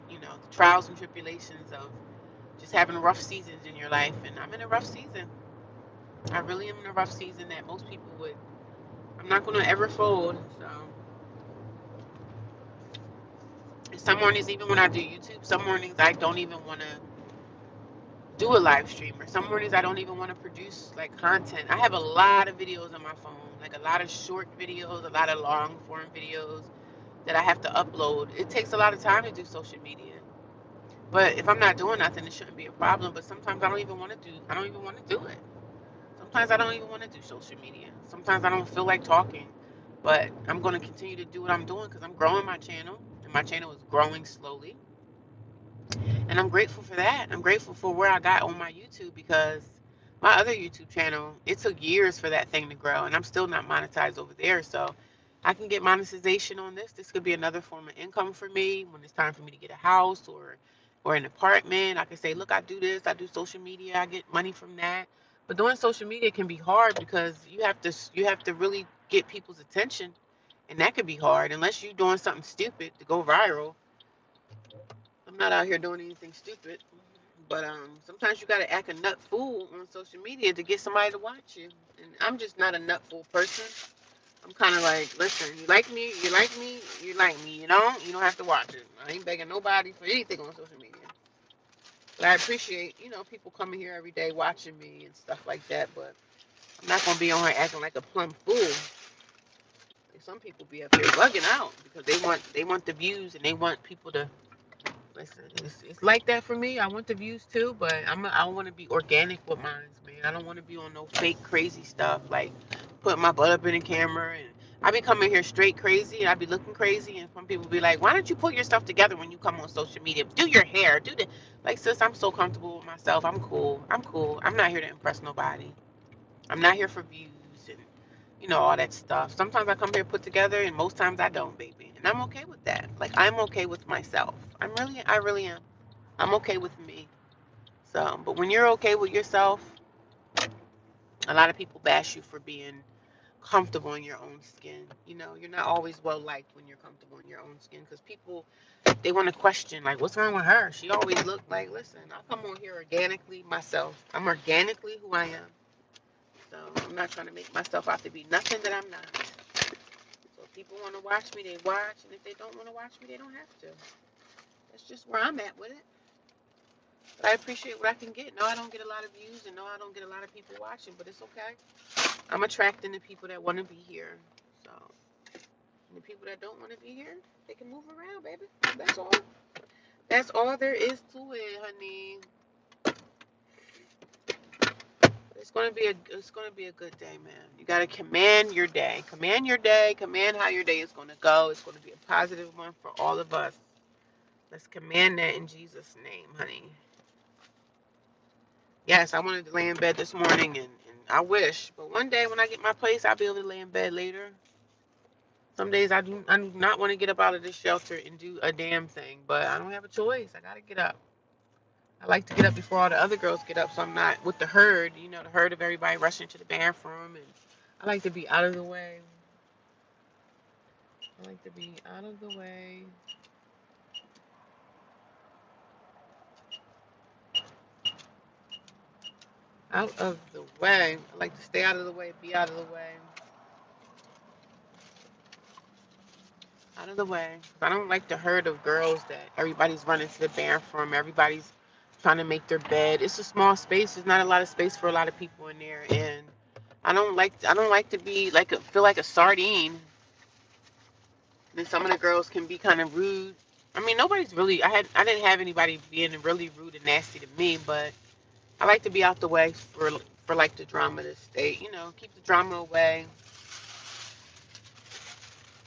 trials and tribulations of just having rough seasons in your life. And I'm in a rough season. I really am in a rough season that most people would. I'm not going to ever fold. So some mornings, even when I do YouTube, some mornings I don't even want to do a live stream, or some mornings I don't even want to produce like content. I have a lot of videos on my phone, like a lot of short videos, a lot of long form videos that I have to upload. It takes a lot of time to do social media. But if I'm not doing nothing, it shouldn't be a problem. But sometimes I don't even want to do it. Sometimes I don't even want to do social media. Sometimes I don't feel like talking. But I'm going to continue to do what I'm doing because I'm growing my channel, and my channel is growing slowly. And I'm grateful for that. I'm grateful for where I got on my YouTube, because my other YouTube channel, it took years for that thing to grow, and I'm still not monetized over there. So I can get monetization on this. This could be another form of income for me when it's time for me to get a house or an apartment. I can say, look, I do this, I do social media, I get money from that. But doing social media can be hard because you have to really get people's attention, and that could be hard unless you're doing something stupid to go viral. I'm not out here doing anything stupid, but sometimes you gotta act a nut fool on social media to get somebody to watch you. And I'm just not a nut fool person. I'm kind of like, listen, you like me, you like me, you like me. You don't have to watch it. I ain't begging nobody for anything on social media. But I appreciate, people coming here every day watching me and stuff like that. But I'm not gonna be on here acting like a plumb fool. Like some people be up here bugging out because they want the views, and they want people to listen. It's like that for me. I want the views too, but I want to be organic with mine, man. I don't want to be on no fake crazy stuff like putting my butt up in the camera, and I be coming here straight crazy, and I be looking crazy, and some people be like, "Why don't you put your stuff together when you come on social media? Do your hair, do the like, sis. I'm so comfortable with myself. I'm cool. I'm cool. I'm not here to impress nobody. I'm not here for views and all that stuff. Sometimes I come here put together, and most times I don't, baby, and I'm okay with that. Like, I'm okay with myself. I really am. I'm okay with me. So, but when you're okay with yourself, a lot of people bash you for being comfortable in your own skin. You're not always well liked when you're comfortable in your own skin, because people, they want to question, like, what's wrong with her? She always looked like, listen, I come on here organically myself. I'm organically who I am. So I'm not trying to make myself out to be nothing that I'm not. So if people want to watch me, they watch, and if they don't want to watch me, they don't have to. That's just where I'm at with it. But I appreciate what I can get. No, I don't get a lot of views, and no, I don't get a lot of people watching, but it's okay. I'm attracting the people that want to be here. So, and the people that don't want to be here, they can move around, baby. That's all. That's all there is to it, honey. It's gonna be a good day, man. You gotta command your day. Command your day. Command how your day is gonna go. It's gonna be a positive one for all of us. Let's command that in Jesus' name, honey. Yes, I wanted to lay in bed this morning, and I wish. But one day when I get my place, I'll be able to lay in bed later. Some days I do not want to get up out of this shelter and do a damn thing, but I don't have a choice. I gotta get up. I like to get up before all the other girls get up, so I'm not with the herd, the herd of everybody rushing to the bathroom, and I like to be out of the way. I like to be out of the way. Out of the way. I like to stay out of the way, be out of the way. Out of the way. I don't like the herd of girls that everybody's running to the bathroom. Everybody's trying to make their bed. It's a small space. There's not a lot of space for a lot of people in there, and I don't like to be like feel like a sardine. And some of the girls can be kind of rude. I mean, nobody's really. I didn't have anybody being really rude and nasty to me, but I like to be out the way for like the drama to stay. Keep the drama away.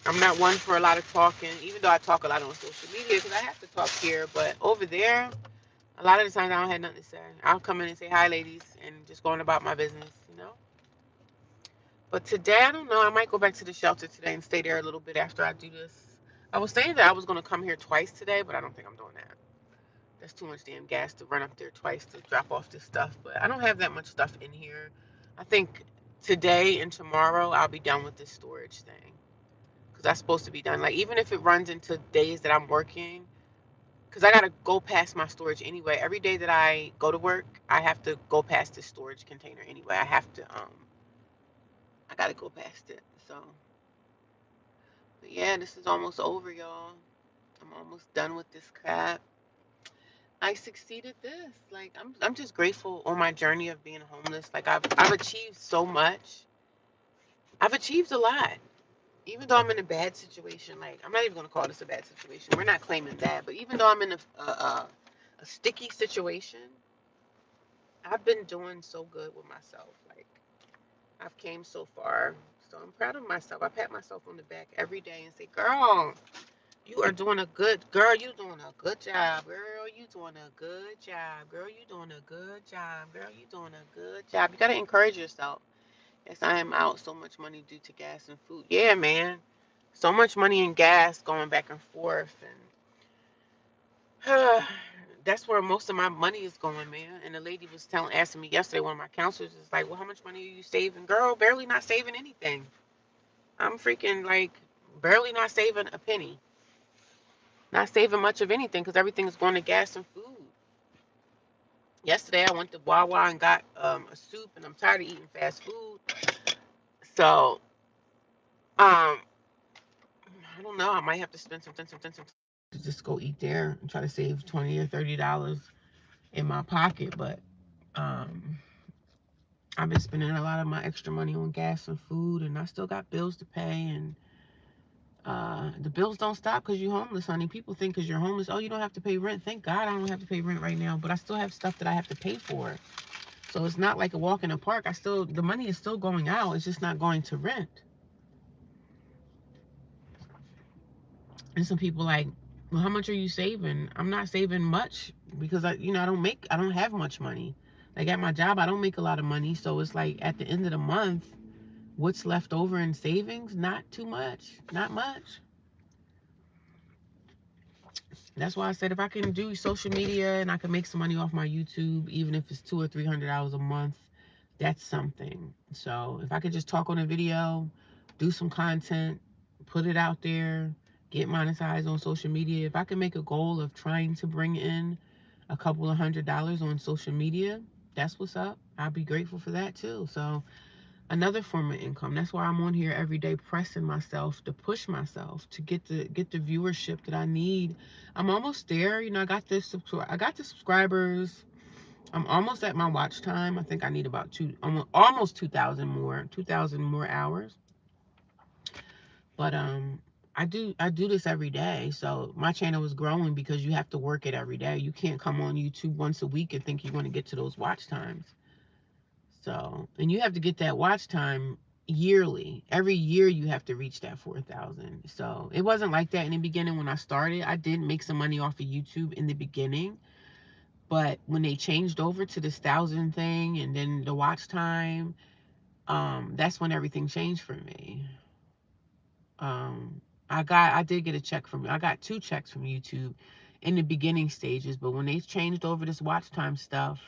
I'm not one for a lot of talking, even though I talk a lot on social media because I have to talk here. But over there, a lot of the times I don't have nothing to say. I'll come in and say hi, ladies, and just going about my business. But today, I don't know. I might go back to the shelter today and stay there a little bit after I do this. I was saying that I was going to come here twice today, but I don't think I'm doing that. That's too much damn gas to run up there twice to drop off this stuff. But I don't have that much stuff in here. I think today and tomorrow I'll be done with this storage thing. Because that's supposed to be done. Like, even if it runs into days that I'm working, because I got to go past my storage anyway. Every day that I go to work, I have to go past this storage container anyway. I got to go past it. So, but yeah, this is almost over, y'all. I'm almost done with this crap. I succeeded this. Like I'm just grateful on my journey of being homeless. Like I've achieved so much. I've achieved a lot. Even though I'm in a bad situation, like I'm not even gonna call this a bad situation. We're not claiming that, but even though I'm in a sticky situation, I've been doing so good with myself. Like I've came so far. So I'm proud of myself. I pat myself on the back every day and say, girl, you are doing a good girl, you doing a good job. Girl, you doing a good job. Girl, you doing a good job. Girl, you doing a good job. You gotta encourage yourself. Yes, I am out so much money due to gas and food. Yeah, man. So much money in gas going back and forth, and that's where most of my money is going, man. And the lady was asking me yesterday, one of my counselors is like, well, how much money are you saving? Girl, barely not saving anything. I'm freaking like barely not saving a penny. Not saving much of anything because everything is going to gas and food. Yesterday I went to Wawa and got a soup, and I'm tired of eating fast food. So I don't know. I might have to spend some to just go eat there and try to save $20 or $30 in my pocket. But um, I've been spending a lot of my extra money on gas and food, and I still got bills to pay. And the bills don't stop because you're homeless, honey. People think because you're homeless, oh, you don't have to pay rent. Thank God I don't have to pay rent right now, but I still have stuff that I have to pay for. So it's not like a walk in the park. The money is still going out. It's just not going to rent. And some people like, well, how much are you saving? I'm not saving much because I don't have much money. Like at my job, I don't make a lot of money. So it's like at the end of the month, what's left over in savings? Not too much, not much. That's why I said if I can do social media and I can make some money off my YouTube, even if it's $200 or $300 a month, that's something. So if I could just talk on a video, do some content, put it out there, get monetized on social media. If I can make a goal of trying to bring in a couple of $100 on social media, that's what's up. I'll be grateful for that too. So another form of income. That's why I'm on here every day pressing myself to push myself to get the viewership that I need. I'm almost there. I got the subscribers. I'm almost at my watch time. I think I need about almost 2,000 more hours. But I do this every day. So my channel is growing because you have to work it every day. You can't come on YouTube once a week and think you're going to get to those watch times. So, and you have to get that watch time yearly. Every year you have to reach that 4,000. So it wasn't like that in the beginning when I started. I did make some money off of YouTube in the beginning. But when they changed over to this 1,000 thing and then the watch time, that's when everything changed for me. I did get a check I got 2 checks from YouTube in the beginning stages, but when they changed over this watch time stuff,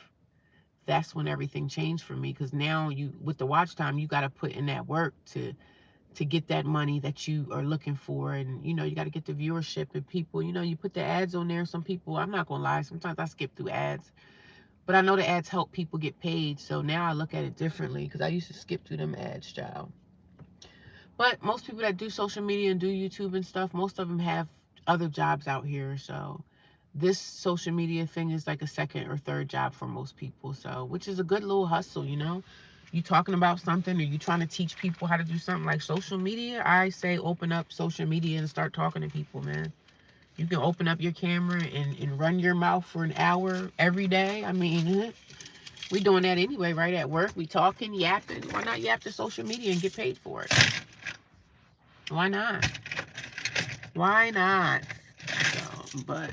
that's when everything changed for me. Because now with the watch time, you got to put in that work to get that money that you are looking for. And you got to get the viewership and people, you put the ads on there. Some people, I'm not gonna lie, sometimes I skip through ads, but I know the ads help people get paid. So now I look at it differently because I used to skip through them ads, child. But most people that do social media and do YouTube and stuff, most of them have other jobs out here. So this social media thing is like a second or third job for most people. So, which is a good little hustle, You talking about something or you trying to teach people how to do something like social media, I say open up social media and start talking to people, man. You can open up your camera and run your mouth for an hour every day. I mean, we doing that anyway, right? At work, we talking, yapping. Why not yap to social media and get paid for it? Why not? Why not? So, but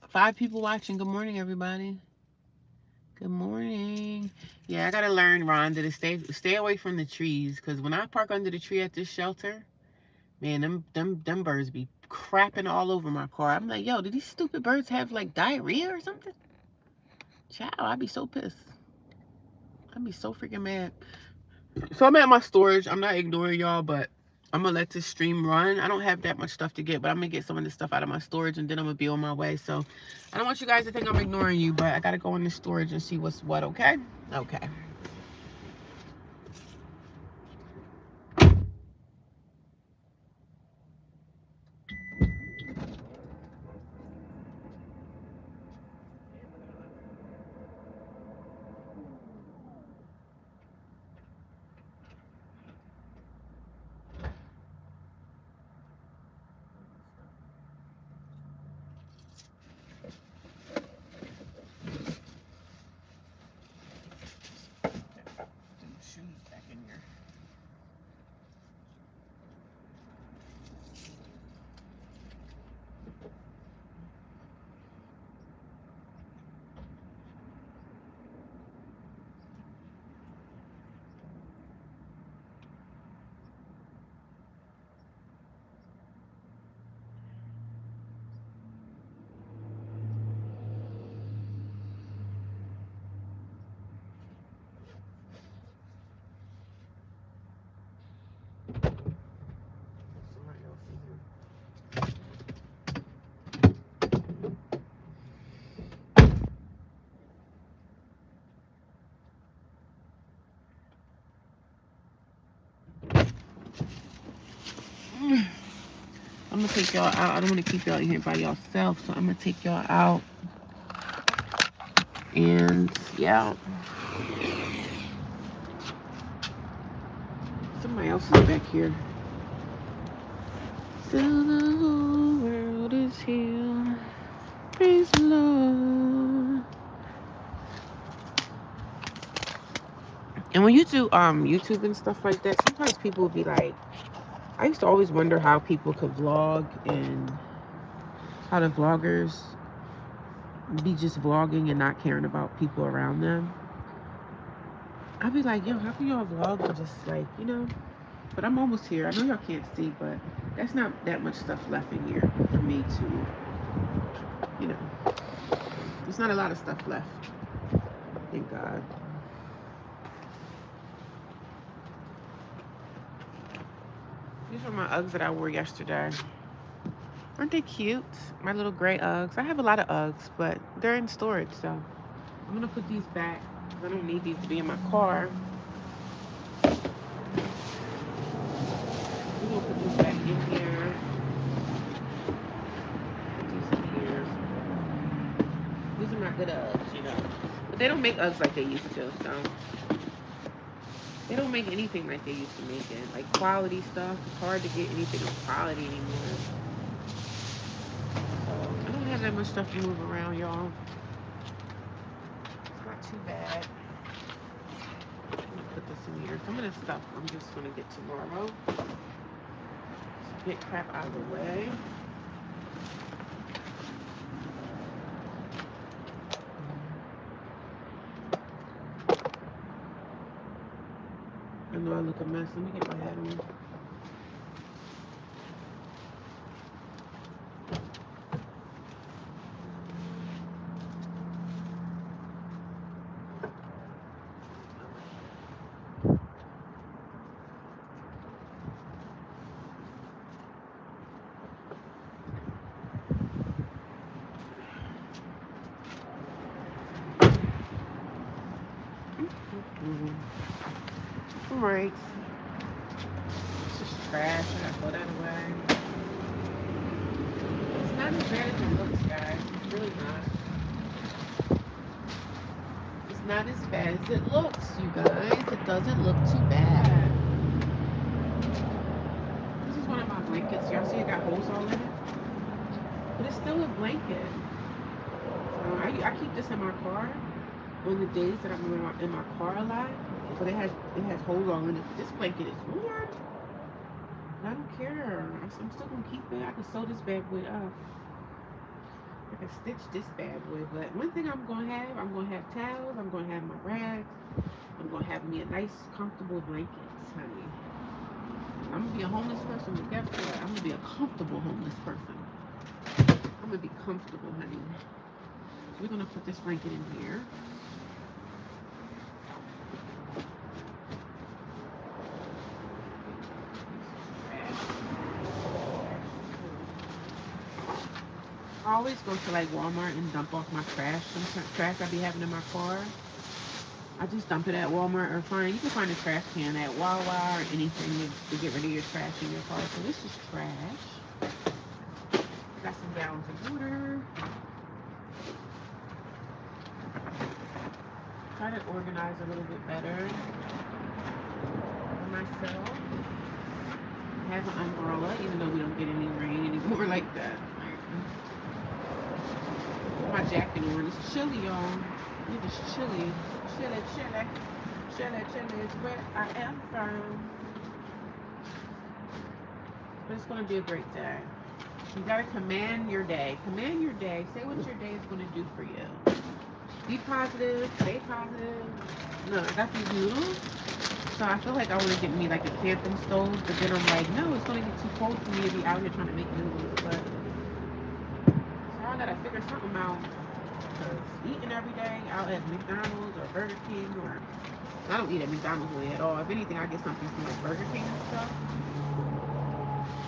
5 people watching. Good morning, everybody. Good morning. Yeah, I gotta learn, Rhonda, to stay away from the trees. Cause when I park under the tree at this shelter, man, them birds be crapping all over my car. I'm like, yo, do these stupid birds have like diarrhea or something? Child, I'd be so pissed. I'd be so freaking mad. So I'm at my storage. I'm not ignoring y'all, but I'm gonna let this stream run. I don't have that much stuff to get, but I'm gonna get some of this stuff out of my storage and then I'm gonna be on my way. So I don't want you guys to think I'm ignoring you, but I gotta go in the storage and see what's what, okay? Okay. I'm gonna take y'all out. I don't want to keep y'all in here by yourself, so I'm gonna take y'all out. And yeah, somebody else is back here. So the whole world is here. Praise the Lord. And when you do YouTube and stuff like that, sometimes people will be like, I used to always wonder how people could vlog and how the vloggers be just vlogging and not caring about people around them. I'd be like, yo, how can y'all vlog and just like, you know? But I'm almost here. I know y'all can't see, but that's not that much stuff left in here for me to, you know. There's not a lot of stuff left. Thank God. These were my Uggs that I wore yesterday. Aren't they cute? My little gray Uggs. I have a lot of Uggs, but they're in storage, so I'm gonna put these back because I don't need these to be in my car. We're gonna put these back in here. Put these in here. These are my good Uggs, you know. But they don't make Uggs like they used to, so they don't make anything like they used to make it. Like quality stuff. It's hard to get anything of quality anymore. I don't have that much stuff to move around, y'all. It's not too bad. I'm gonna put this in here. Some of this stuff I'm just gonna get tomorrow. Get crap out of the way. I know I look a mess. Let me get my hat on. All right. This is trash. I gotta throw that away. It's not as bad as it looks, guys. It's really not. It's not as bad as it looks, you guys. It doesn't look too bad. This is one of my blankets. Y'all see it got holes all in it? But it's still a blanket. So I keep this in my car on the days that I'm in my car a lot. But it has holes all in it. This blanket is warm. I don't care. I'm still gonna keep it. I can sew this bad boy up. I can stitch this bad boy. But one thing I'm gonna have towels. I'm gonna have my rags. I'm gonna have me a nice, comfortable blanket, honey. I'm gonna be a homeless person, but guess what? I'm gonna be a comfortable homeless person. I'm gonna be comfortable, honey. So we're gonna put this blanket in here. I always go to like Walmart and dump off my trash. Some trash I be having in my car. I just dump it at Walmart or you can find a trash can at Wawa or anything to get rid of your trash in your car. So this is trash. Got some gallons of water. Try to organize a little bit better for myself. I have an umbrella, even though we don't get any rain anymore like that. Put my jacket on. It's chilly, y'all. It is chilly. Chilly is where I am from. But it's gonna be a great day. You gotta command your day. Command your day. Say what your day is gonna do for you. Be positive. Stay positive. Look, I got these noodles. So I feel like I want to get me like a camping stove, but then I'm like, no, it's gonna get too cold for me to be out here trying to make noodles. But so I gotta figure something out. Because eating every day out at McDonald's or Burger King, or I don't eat at McDonald's really at all. If anything, I get something from like Burger King and stuff.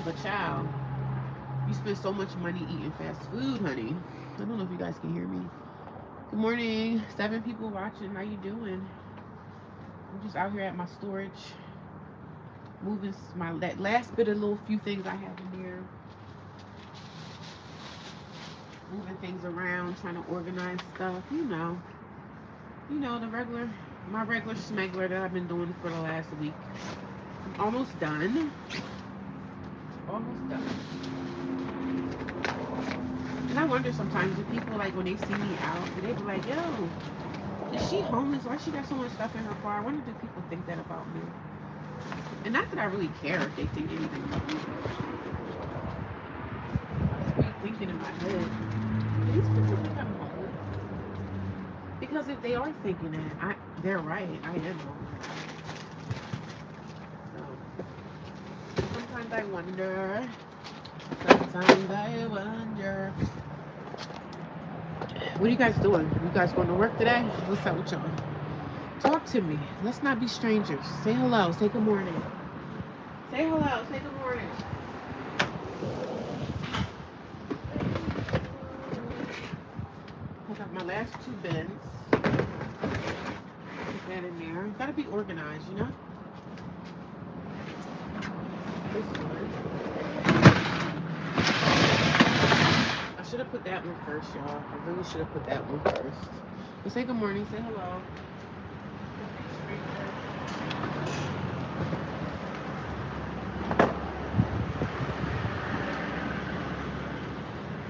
But child, you spend so much money eating fast food, honey. I don't know if you guys can hear me. Good morning. 7 people watching. How you doing? I'm just out here at my storage, moving that last bit of little few things I have in here. moving things around, trying to organize stuff. My regular smuggler that I've been doing for the last week. I'm almost done. Almost done. And I wonder sometimes if people, like, when they see me out, do they be like, yo, is she homeless? Why she got so much stuff in her car? I wonder, do people think that about me? And not that I really care if they think anything about me, but I just be thinking in my head, do these people think I'm homeless? Because if they are thinking that, they're right. I am homeless. So sometimes I wonder. Sometimes I wonder. What are you guys doing? You guys going to work today? What's up with y'all? Talk to me. Let's not be strangers. Say hello. Say good morning. Say hello. Say good morning. I got my last two bins. Put that in there. Gotta be organized, you know? This one. I should have put that one first, y'all. I really should have put that one first. But say good morning. Say hello.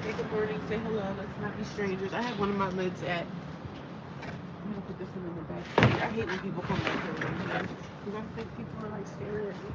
Say good morning. Say hello. Let's not be strangers. I have one of my lids at. I'm gonna put this one in the back. I hate when people come back here because I think people are like staring at me.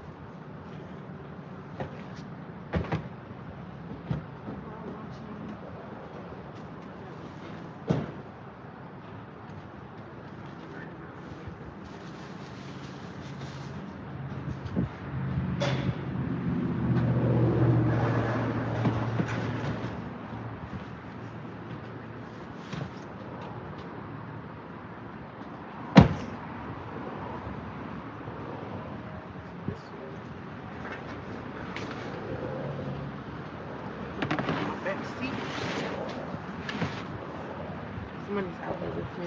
Somebody's out here with me.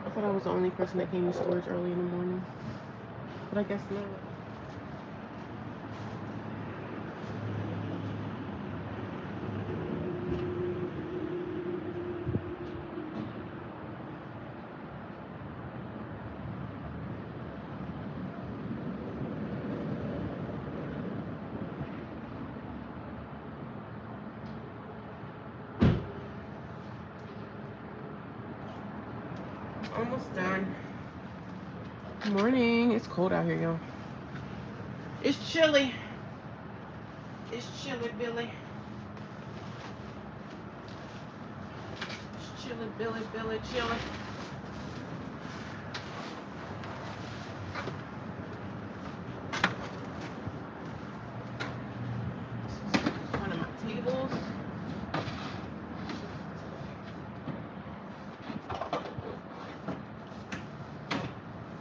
I thought I was the only person that came to storage early in the morning, but I guess not. Almost done. Good morning. It's cold out here, y'all. It's chilly. It's chilly, Billy. It's chilly, Billy, chilly. One of my tables.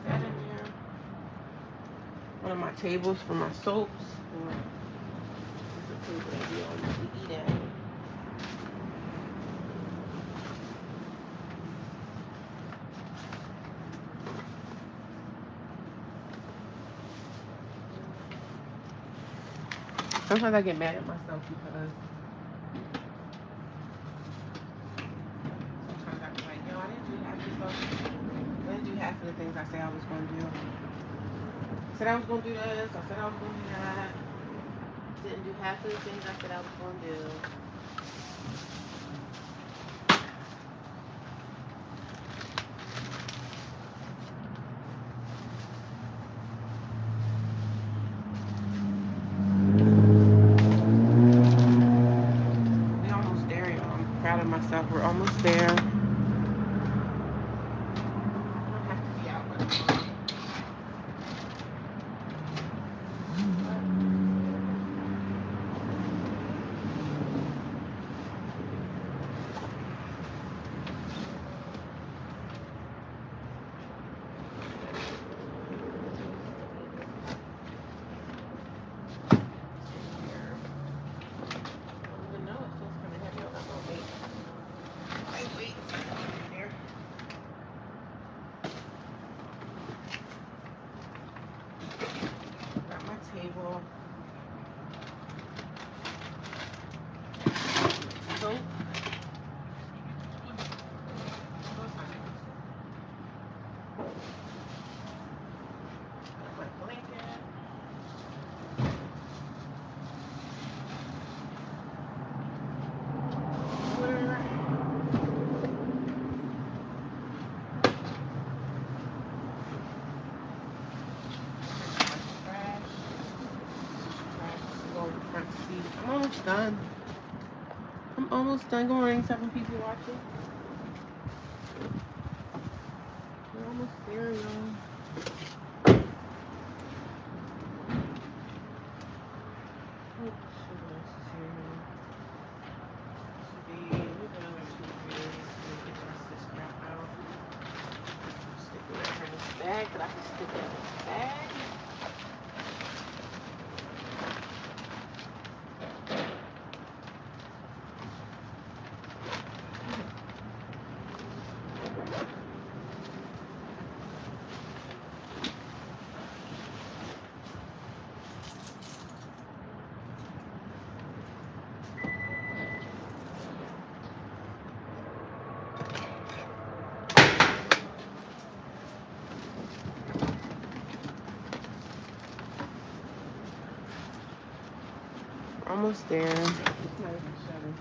That in there. One of my tables for my soaps. This is a table that we all usually eat at. Sometimes I get mad at myself because sometimes I be like, yo, I didn't do half the stuff. I didn't do half of the things I said I was going to do. I said I was going to do this. I said I was going to do that. Didn't do half of the things I said I was going to do. We almost there, y'all. I'm proud of myself. We're almost there. I don't have to be out by tomorrow. not see. I'm almost done. I'm almost done. Good morning, 7 people watching. We're almost there, y'all. Oh, what else is here, y'all? Today, we're done with 2 days. Let me get the rest of this crap out. Stick it over in this bag, but I can stick it in this bag. Almost there. It's not even shutting.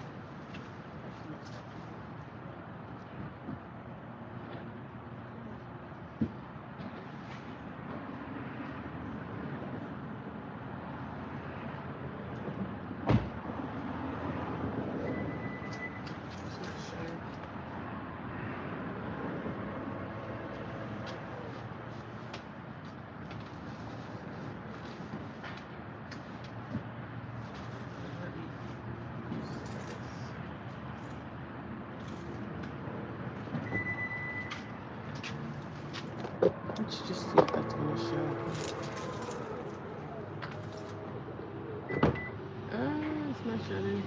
Let's just see if that's going to show. It's not shutting.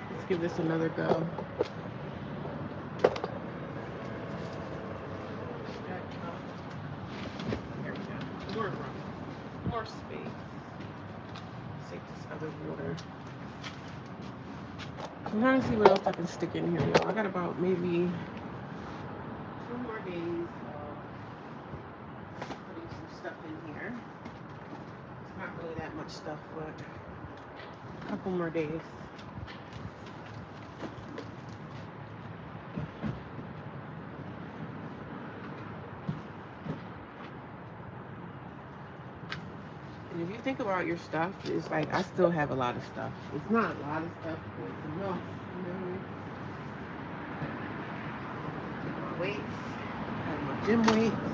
Let's give this another go. There we go. More room. More space. Take this other water. I'm trying to see what else I can stick in here, y'all. I got about maybe 2 more days of putting some stuff in here. It's not really that much stuff, but a couple more days. And if you think about your stuff, it's like I still have a lot of stuff. It's not a lot of stuff, but it's enough. You know? Take my weights. I have my gym weights.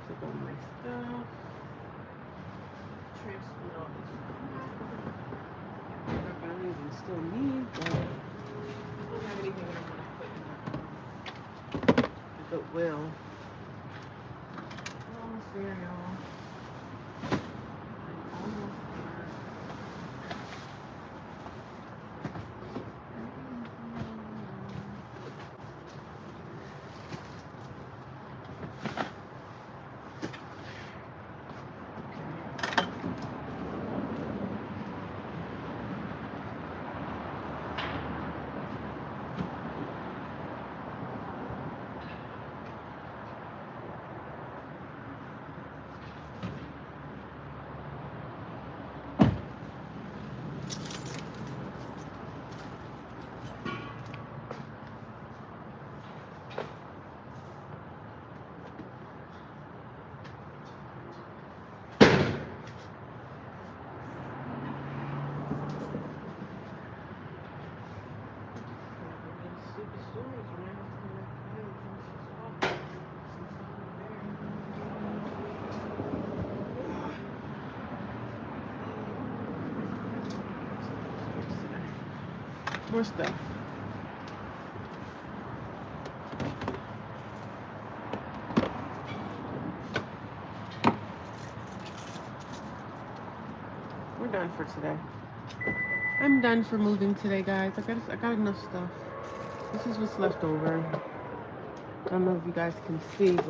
Take all my stuff. Transfer all this stuff I don't even still need, but I don't have anything I want to put in the Goodwill. Almost there, y'all. Almost there. More stuff. We're done for today. I'm done for moving today, guys. I got enough stuff. This is what's left over. I don't know if you guys can see, but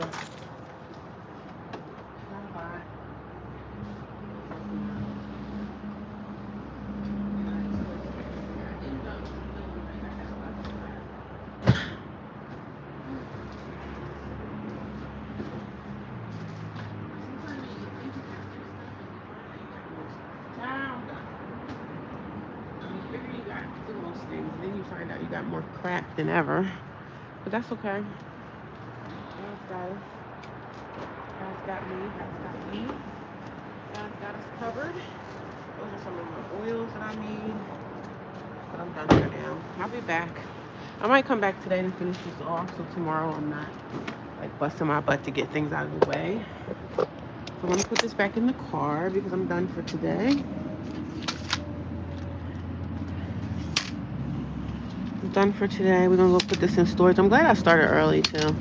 not a lot. You got more crap than ever. But that's okay. God's got us. God's got me. God's got me. God's got us covered. Those are some of my oils that I need. But I'm done for now. I'll be back. I might come back today and finish this off so tomorrow I'm not like busting my butt to get things out of the way. So I'm gonna put this back in the car because I'm done for today. I'm done for today. We're gonna go put this in storage. I'm glad I started early too.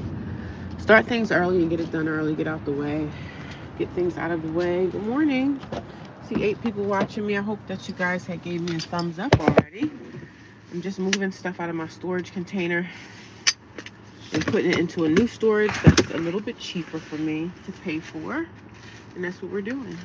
Start things early and get it done early, get out the way. Get things out of the way. Good morning. See 8 people watching me. I hope that you guys had gave me a thumbs up already. I'm just moving stuff out of my storage container and putting it into a new storage that's a little bit cheaper for me to pay for. And that's what we're doing.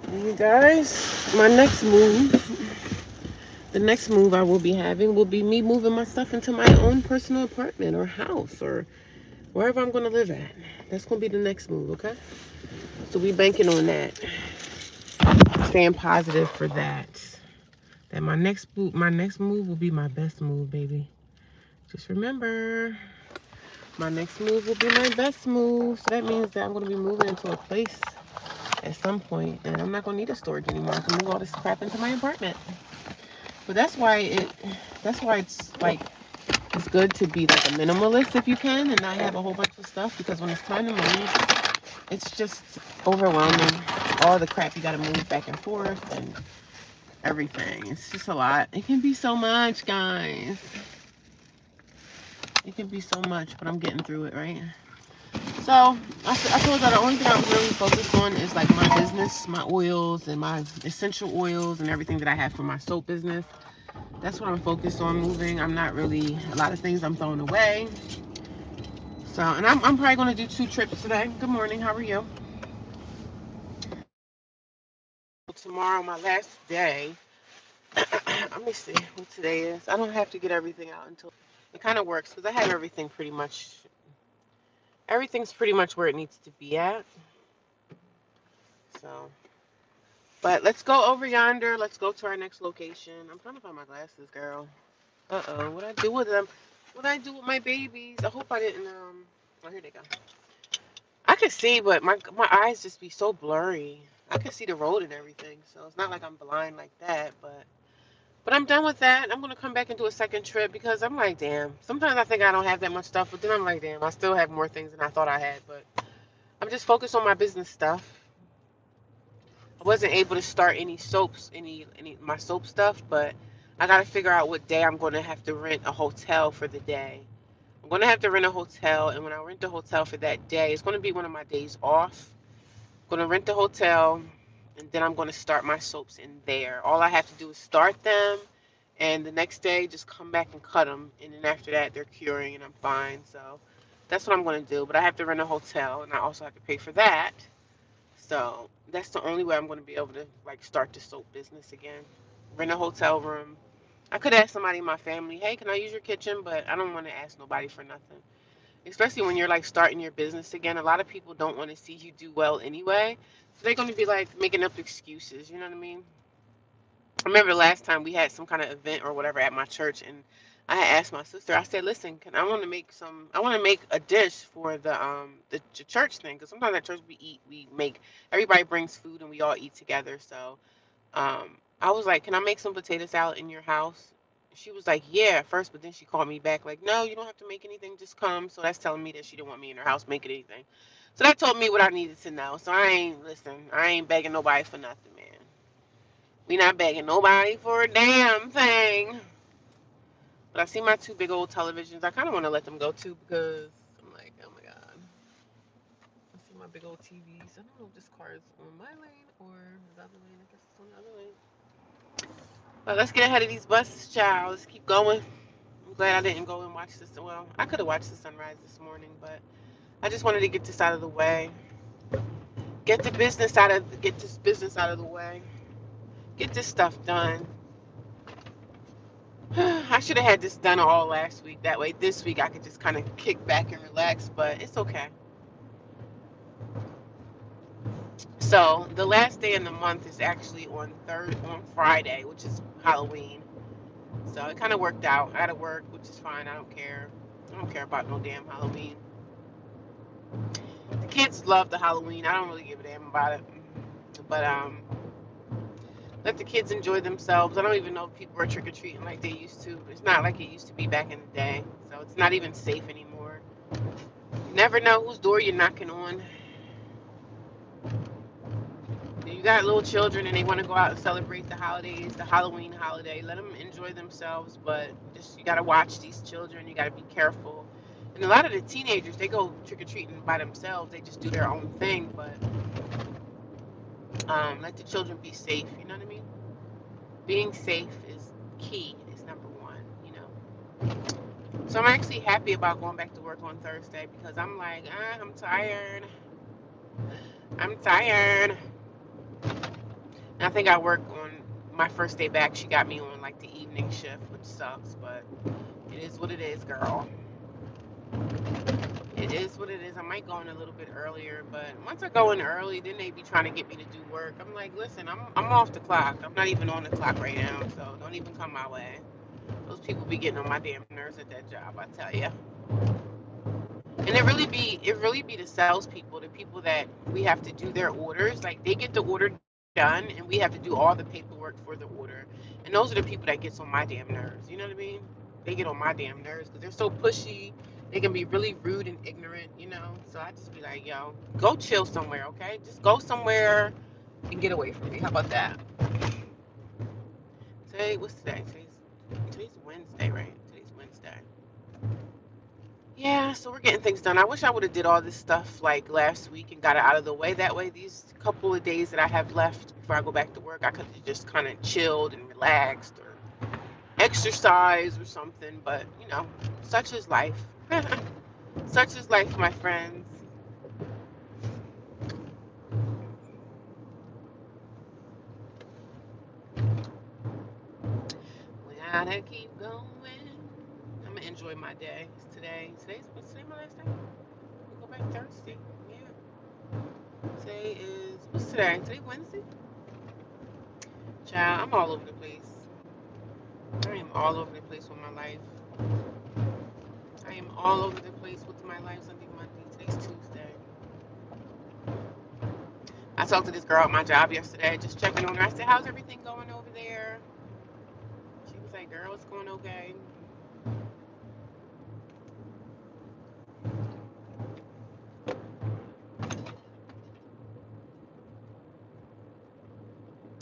And you guys, my next move, the next move I will be having will be me moving my stuff into my own personal apartment or house or wherever I'm going to live at. That's going to be the next move, okay? So we banking on that. Staying positive for that. That my next move will be my best move, baby. Just remember, my next move will be my best move. So that means that I'm going to be moving into a place at some point, and I'm not going to need a storage anymore. I can move all this crap into my apartment. But that's why it's like it's good to be like a minimalist if you can, and not have a whole bunch of stuff, because when it's time to move, it's just overwhelming. All the crap you got to move back and forth and everything. It's just a lot. It can be so much, guys. It can be so much, but I'm getting through it, right? So I told you the only thing I'm really focused on is like my business, my oils and my essential oils and everything that I have for my soap business. That's what I'm focused on moving. I'm not really, a lot of things I'm throwing away. So, and I'm probably going to do 2 trips today. Good morning, how are you? Tomorrow, my last day. Let me see what today is. I don't have to get everything out until, it kind of works because I have everything's pretty much where it needs to be at. So, but let's go over yonder. Let's go to our next location. I'm trying to find my glasses, girl. Uh-oh, what I do with them? What I do with my babies? I hope I didn't, oh, here they go. I can see, but my eyes just be so blurry. I can see the road and everything, so it's not like I'm blind like that, but I'm done with that. I'm gonna come back and do a second trip because I'm like, damn. Sometimes I think I don't have that much stuff, but then I'm like, damn, I still have more things than I thought I had. But I'm just focused on my business stuff. I wasn't able to start any soaps, any my soap stuff, but I gotta figure out what day I'm gonna have to rent a hotel for the day. I'm gonna have to rent a hotel, and when I rent the hotel for that day, it's gonna be one of my days off. I'm gonna rent the hotel, and then I'm gonna start my soaps in there. All I have to do is start them, and the next day just come back and cut them, and then after that they're curing and I'm fine. So that's what I'm gonna do. But I have to rent a hotel, and I also have to pay for that. So that's the only way I'm gonna be able to like start the soap business again. Rent a hotel room. I could ask somebody in my family, hey, can I use your kitchen? But I don't want to ask nobody for nothing. Especially when you're like starting your business again. A lot of people don't want to see you do well anyway. So they're going to be like making up excuses. You know what I mean? I remember last time we had some kind of event or whatever at my church, and I had asked my sister. I said, "Listen, can I want to make some? I want to make a dish for the church thing, because sometimes at church we make, everybody brings food and we all eat together. So I was like, can I make some potato salad in your house? She was like, yeah, at first, but then she called me back like, no, you don't have to make anything, just come. So that's telling me that she didn't want me in her house making anything. So that told me what I needed to know. So I ain't begging nobody for nothing, man. We not begging nobody for a damn thing. But I see my 2 big old televisions. I kind of want to let them go too, because I'm like, oh my god. I see my big old TVs. I don't know if this car is on my lane or the other lane. I guess it's on the other lane. But let's get ahead of these buses, child. Let's keep going. I'm glad I didn't go and watch this. Well, I could have watched the sunrise this morning, but I just wanted to get this out of the way. Get this business out of the way. Get this stuff done. I should have had this done all last week. That way this week I could just kind of kick back and relax, but it's okay. So the last day in the month is actually on Friday, which is Halloween. So it kind of worked out. I had to work, which is fine. I don't care. I don't care about no damn Halloween. The kids love the Halloween. I don't really give a damn about it. But let the kids enjoy themselves. I don't even know if people are trick or treating like they used to. It's not like it used to be back in the day. So it's not even safe anymore. You never know whose door you're knocking on. You got little children and they want to go out and celebrate the holidays, the Halloween holiday. Let them enjoy themselves, but just you got to watch these children. You got to be careful. And a lot of the teenagers, they go trick or treating by themselves. They just do their own thing, but let the children be safe. You know what I mean? Being safe is key. Is number one. You know. So I'm actually happy about going back to work on Thursday because I'm like, I'm tired. I'm tired. And I think I work on my first day back. She got me on like the evening shift, which sucks, but it is what it is, girl. It is what it is. I might go in a little bit earlier, but once I go in early, then they be trying to get me to do work. I'm like, listen, I'm off the clock. I'm not even on the clock right now, so don't even come my way. Those people be getting on my damn nerves at that job, I tell you. And it really be the salespeople, the people that we have to do their orders. Like they get the order done, and we have to do all the paperwork for the order. And those are the people that gets on my damn nerves. You know what I mean? They get on my damn nerves because they're so pushy. They can be really rude and ignorant. You know. So I just be like, yo, go chill somewhere, okay? Just go somewhere and get away from me. How about that? Today, what's today? Today's Wednesday, right? Today's Wednesday. Yeah, so we're getting things done. I wish I would have did all this stuff like last week and got it out of the way. That way, these couple of days that I have left before I go back to work, I could have just kind of chilled and relaxed or exercise or something. But you know, such is life. Such is life, my friends. We gotta keep going. I'm gonna enjoy my day. What's today? My last day. We go back Thursday. Yeah. Today is what's today? Today Wednesday. Child, I'm all over the place. I am all over the place with my life. I am all over the place with my life. Sunday, Monday. Today's Tuesday. I talked to this girl at my job yesterday, just checking on her. I said, how's everything going over there? She was like, girl, it's going okay.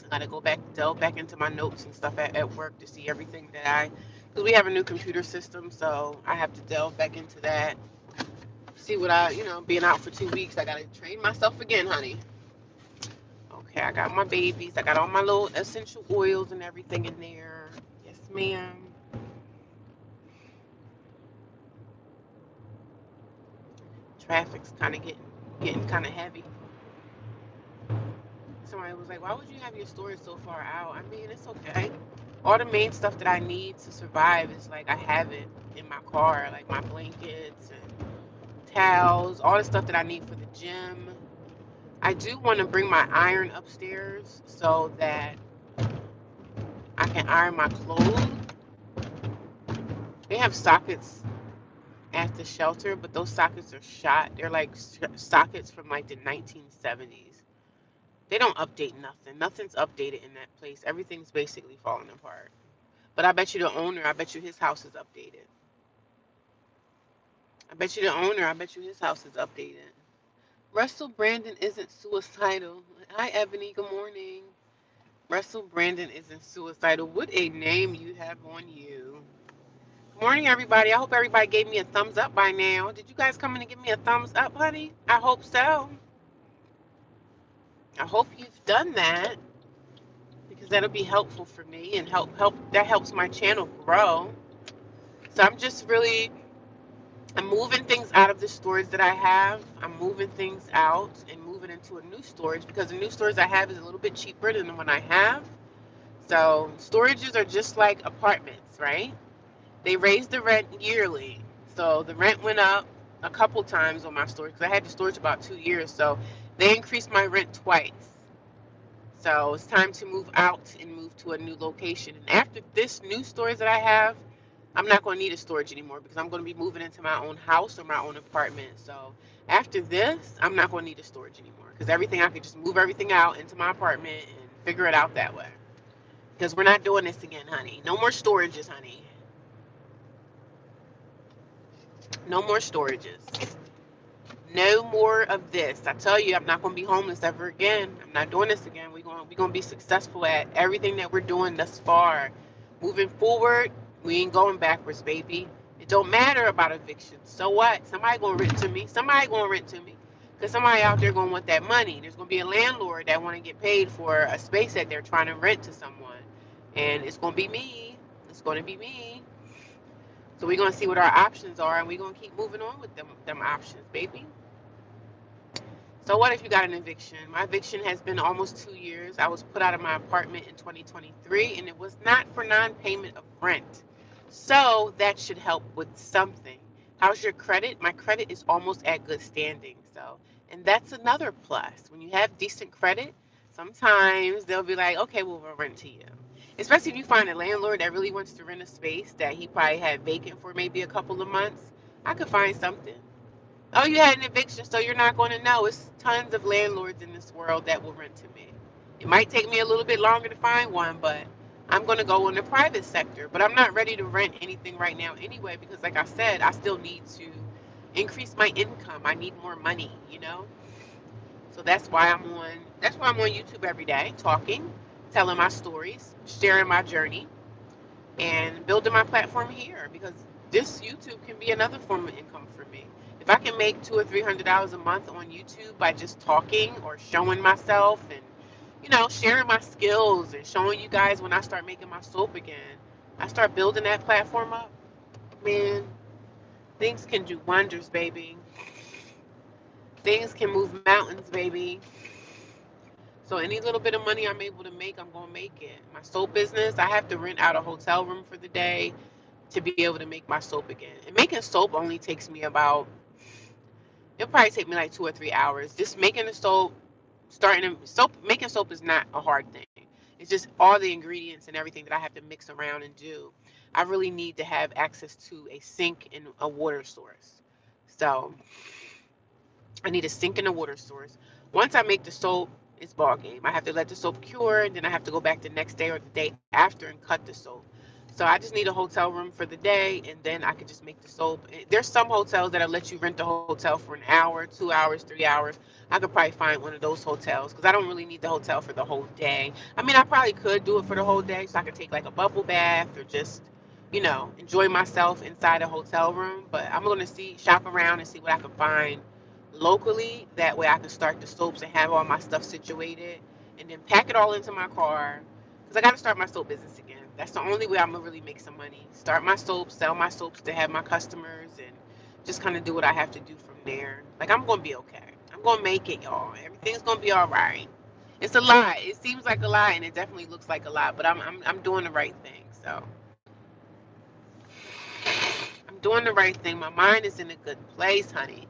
I gotta go back, delve back into my notes and stuff at work to see everything because we have a new computer system, so I have to delve back into that. See what being out for 2 weeks, I gotta train myself again, honey. Okay, I got my babies. I got all my little essential oils and everything in there. Yes, ma'am. Traffic's kind of getting kind of heavy. Somebody was like, "Why would you have your storage so far out?" I mean, it's okay. All the main stuff that I need to survive is like I have it in my car, like my blankets and towels, all the stuff that I need for the gym. I do want to bring my iron upstairs so that I can iron my clothes. They have sockets at the shelter, but those sockets are shot. They're like sockets from like the 1970s. They don't update nothing. Nothing's updated in that place. Everything's basically falling apart. But I bet you the owner, I bet you his house is updated. I bet you his house is updated. Russell Brandon isn't suicidal. Hi, Ebony. Good morning. Russell Brandon isn't suicidal. What a name you have on you. Good morning, everybody. I hope everybody gave me a thumbs up by now. Did you guys come in and give me a thumbs up, honey? I hope so. I hope you've done that because that'll be helpful for me and help that helps my channel grow. So I'm moving things out of the storage that I have. I'm moving things out and moving to a new storage because the new storage I have is a little bit cheaper than the one I have. So storages are just like apartments, right? They raise the rent yearly. So the rent went up a couple times on my storage because I had the storage about 2 years. So they increased my rent twice. So it's time to move out and move to a new location. And after this new storage that I have, I'm not going to need a storage anymore because I'm going to be moving into my own house or my own apartment. So after this, I'm not going to need a storage anymore because everything I could just move everything out into my apartment and figure it out that way. Because we're not doing this again, honey. No more storages, honey. No more storages. No more of this. I tell you, I'm not going to be homeless ever again. I'm not doing this again. We're going to be successful at everything that we're doing thus far. Moving forward, we ain't going backwards, baby. It don't matter about evictions. So what? Somebody going to rent to me. Somebody going to rent to me. Because somebody out there going to want that money. There's going to be a landlord that want to get paid for a space that they're trying to rent to someone. And it's going to be me. It's going to be me. So we're going to see what our options are, and we're going to keep moving on with them options, baby. So what if you got an eviction? My eviction has been almost 2 years. I was put out of my apartment in 2023, and it was not for non-payment of rent. So that should help with something. How's your credit? My credit is almost at good standing. So, and that's another plus. When you have decent credit, sometimes they'll be like, okay, we'll rent to you. Especially if you find a landlord that really wants to rent a space that he probably had vacant for maybe a couple of months. I could find something. Oh, you had an eviction, so you're not going to know. It's tons of landlords in this world that will rent to me. It might take me a little bit longer to find one, but I'm going to go in the private sector. But I'm not ready to rent anything right now anyway, because like I said, I still need to increase my income. I need more money, you know? So that's why I'm on YouTube every day, talking, telling my stories, sharing my journey, and building my platform here because this YouTube can be another form of income for me. If I can make $200 or $300 a month on YouTube by just talking or showing myself and sharing my skills and showing you guys when I start making my soap again, I start building that platform up, man, things can do wonders, baby. Things can move mountains, baby. So any little bit of money I'm able to make, I'm gonna make it. My soap business, I have to rent out a hotel room for the day to be able to make my soap again. And making soap only takes me it'll probably take me like 2 or 3 hours. Just making the soap, making soap is not a hard thing. It's just all the ingredients and everything that I have to mix around and do. I really need to have access to a sink and a water source. So I need a sink and a water source. Once I make the soap, it's ball game. I have to let the soap cure, and then I have to go back the next day or the day after and cut the soap. So I just need a hotel room for the day, and then I could just make the soap. There's some hotels that'll let you rent the hotel for an hour, 2 hours, 3 hours. I could probably find one of those hotels because I don't really need the hotel for the whole day. I mean, I probably could do it for the whole day, so I could take like a bubble bath or just, enjoy myself inside a hotel room. But I'm gonna shop around and see what I can find locally. That way I can start the soaps and have all my stuff situated and then pack it all into my car because I got to start my soap business again. That's the only way I'm going to really make some money. Start my soaps, sell my soaps to have my customers, and just kind of do what I have to do from there. Like, I'm going to be okay. I'm going to make it, y'all. Everything's going to be all right. It's a lot. It seems like a lot, and it definitely looks like a lot, but I'm doing the right thing. So I'm doing the right thing. My mind is in a good place, honey.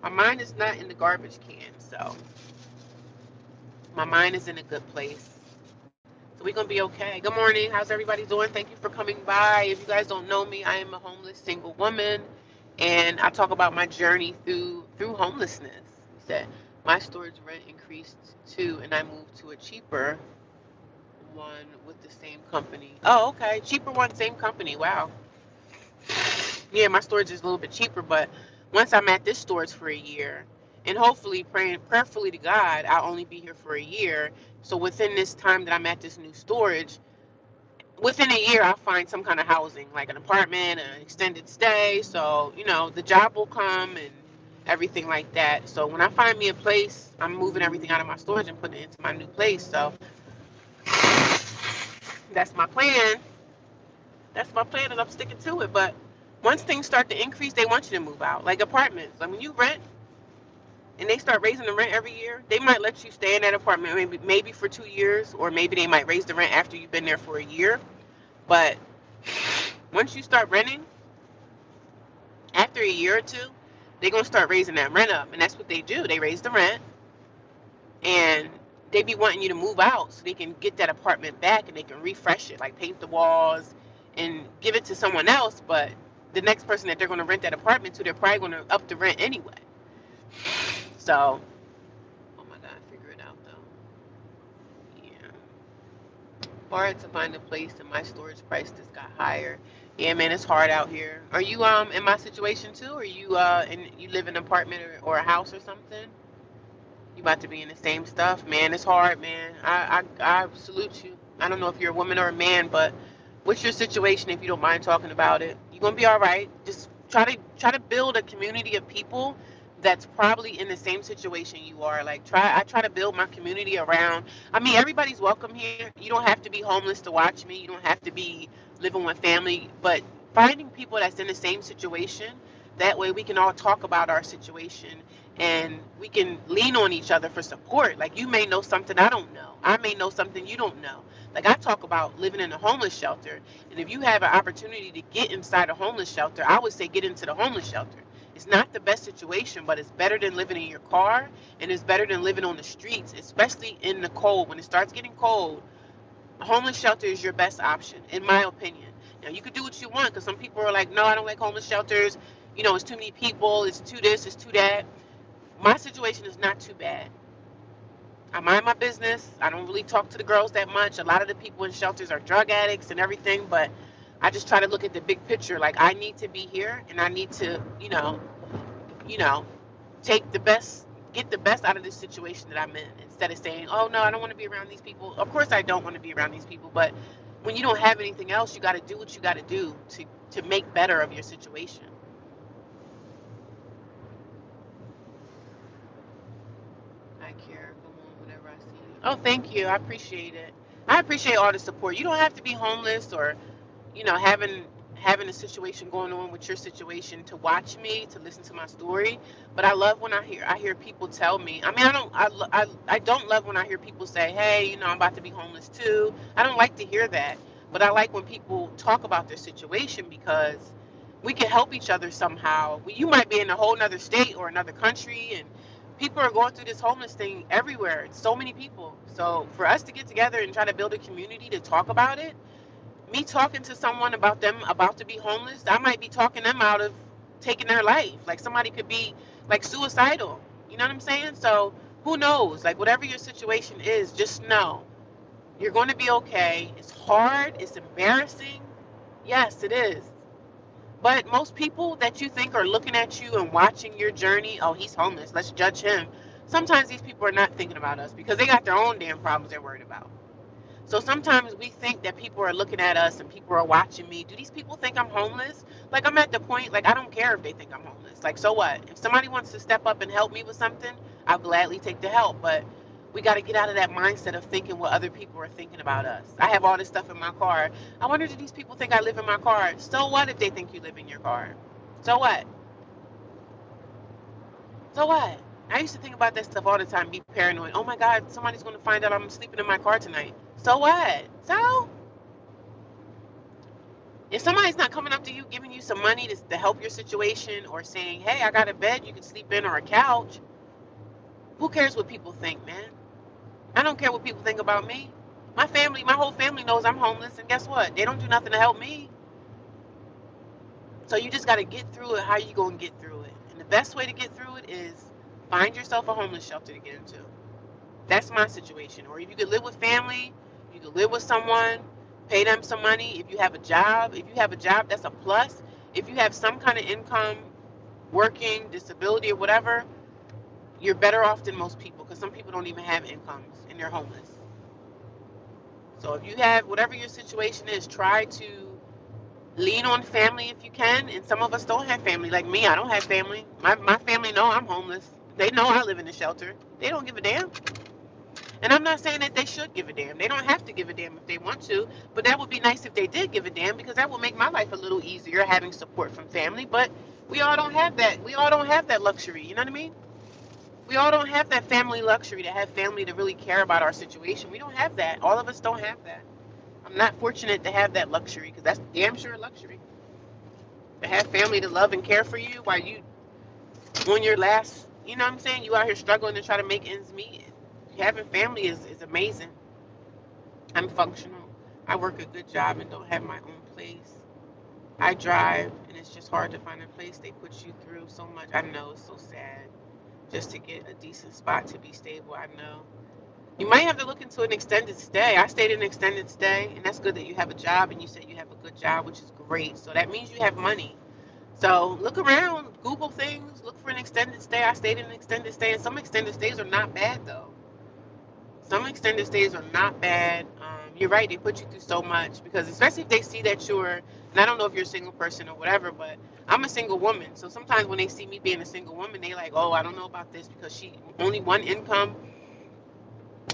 My mind is not in the garbage can, so my mind is in a good place. So we're gonna be okay. Good morning. How's everybody doing? Thank you for coming by. If you guys don't know me, I am a homeless single woman, and I talk about my journey through homelessness. He said my storage rent increased too, and I moved to a cheaper one with the same company. Oh, okay, cheaper one, same company. Wow. Yeah, my storage is a little bit cheaper, but once I'm at this storage for a year, and hopefully prayerfully to God, I'll only be here for a year. So within this time that I'm at this new storage, within a year I'll find some kind of housing, like an apartment, an extended stay. So, the job will come and everything like that. So when I find me a place, I'm moving everything out of my storage and putting it into my new place. So that's my plan. That's my plan, and I'm sticking to it. But once things start to increase, they want you to move out. Like apartments. Like when you rent, and they start raising the rent every year, they might let you stay in that apartment maybe for 2 years, or maybe they might raise the rent after you've been there for a year. But once you start renting, after a year or two, they're gonna start raising that rent up, and that's what they do. They raise the rent, and they be wanting you to move out so they can get that apartment back and they can refresh it, like paint the walls and give it to someone else. But the next person that they're going to rent that apartment to, they're probably going to up the rent anyway. So, oh my God, figure it out though. Yeah, hard to find a place, and my storage price just got higher. Yeah, man, it's hard out here. Are you in my situation too? Or you live in an apartment or a house or something? You about to be in the same stuff, man. It's hard, man. I salute you. I don't know if you're a woman or a man, but what's your situation? If you don't mind talking about it, you're gonna be all right. Just try to build a community of people that's probably in the same situation you are. Like I try to build my community around. I mean, everybody's welcome here. You don't have to be homeless to watch me. You don't have to be living with family, but finding people that's in the same situation. That way we can all talk about our situation and we can lean on each other for support. Like you may know something I don't know. I may know something you don't know. Like I talk about living in a homeless shelter. And if you have an opportunity to get inside a homeless shelter, I would say get into the homeless shelter. It's not the best situation, but it's better than living in your car, and it's better than living on the streets, especially in the cold. When it starts getting cold, a homeless shelter is your best option, in my opinion. Now, you could do what you want, because some people are like, no, I don't like homeless shelters. You know, it's too many people, it's too this, it's too that. My situation is not too bad. I mind my business. I don't really talk to the girls that much. A lot of the people in shelters are drug addicts and everything, but I just try to look at the big picture. Like I need to be here, and I need to, you know, take the best, get the best out of this situation that I'm in, instead of saying, oh no, I don't want to be around these people. Of course I don't want to be around these people, but when you don't have anything else, you got to do what you got to do to make better of your situation. I care. Come on, whenever I see you. Oh, thank you. I appreciate it. I appreciate all the support. You don't have to be homeless or, having a situation going on with your situation to watch me, to listen to my story. But I love when I hear people tell me. I mean, I don't love when I hear people say, "Hey, I'm about to be homeless too." I don't like to hear that. But I like when people talk about their situation, because we can help each other somehow. You might be in a whole nother state or another country, and people are going through this homeless thing everywhere. It's so many people. So for us to get together and try to build a community to talk about it, me talking to someone about them about to be homeless, I might be talking them out of taking their life. Like somebody could be like suicidal. You know what I'm saying? So who knows? Like whatever your situation is, just know you're going to be okay. It's hard. It's embarrassing. Yes, it is. But most people that you think are looking at you and watching your journey, oh, he's homeless, let's judge him. Sometimes these people are not thinking about us because they got their own damn problems they're worried about. So sometimes we think that people are looking at us and people are watching me. Do these people think I'm homeless? Like I'm at the point, like I don't care if they think I'm homeless. Like so what? If somebody wants to step up and help me with something, I'll gladly take the help. But we got to get out of that mindset of thinking what other people are thinking about us. I have all this stuff in my car. I wonder, do these people think I live in my car? So what if they think you live in your car? So what? So what? I used to think about that stuff all the time, be paranoid. Oh my God, somebody's going to find out I'm sleeping in my car tonight. So what? So if somebody's not coming up to you, giving you some money to help your situation, or saying, hey, I got a bed you can sleep in or a couch, who cares what people think, man? I don't care what people think about me. My whole family knows I'm homeless, and guess what? They don't do nothing to help me. So you just got to get through it. How you going to get through it? And the best way to get through it is find yourself a homeless shelter to get into. That's my situation. Or if you could live with family, you could live with someone, pay them some money. If you have a job, that's a plus. If you have some kind of income, working, disability, or whatever, you're better off than most people, because some people don't even have incomes and they're homeless. So if you have whatever your situation is, try to lean on family if you can. And some of us don't have family. Like me, I don't have family. My family know I'm homeless. They know I live in a shelter. They don't give a damn. And I'm not saying that they should give a damn. They don't have to give a damn if they want to, but that would be nice if they did give a damn, because that would make my life a little easier, having support from family. But we all don't have that. We all don't have that luxury. You know what I mean? We all don't have that family luxury to have family to really care about our situation. We don't have that. All of us don't have that. I'm not fortunate to have that luxury because that's damn sure a luxury. To have family to love and care for you while you on your last, you know what I'm saying? You out here struggling to try to make ends meet. Having family is amazing. I'm functional. I work a good job and don't have my own place. I drive and it's just hard to find a place. They put you through so much. I know it's so sad just to get a decent spot to be stable. I know. You might have to look into an extended stay. I stayed in an extended stay, and that's good that you have a job and you said you have a good job, which is great. So that means you have money. So look around, Google things, look for an extended stay. I stayed in an extended stay, and some extended stays are not bad though. Some extended stays are not bad. You're right, they put you through so much because especially if they see that you're, and I don't know if you're a single person or whatever, but I'm a single woman. So sometimes when they see me being a single woman, they like, oh, I don't know about this because she only one income.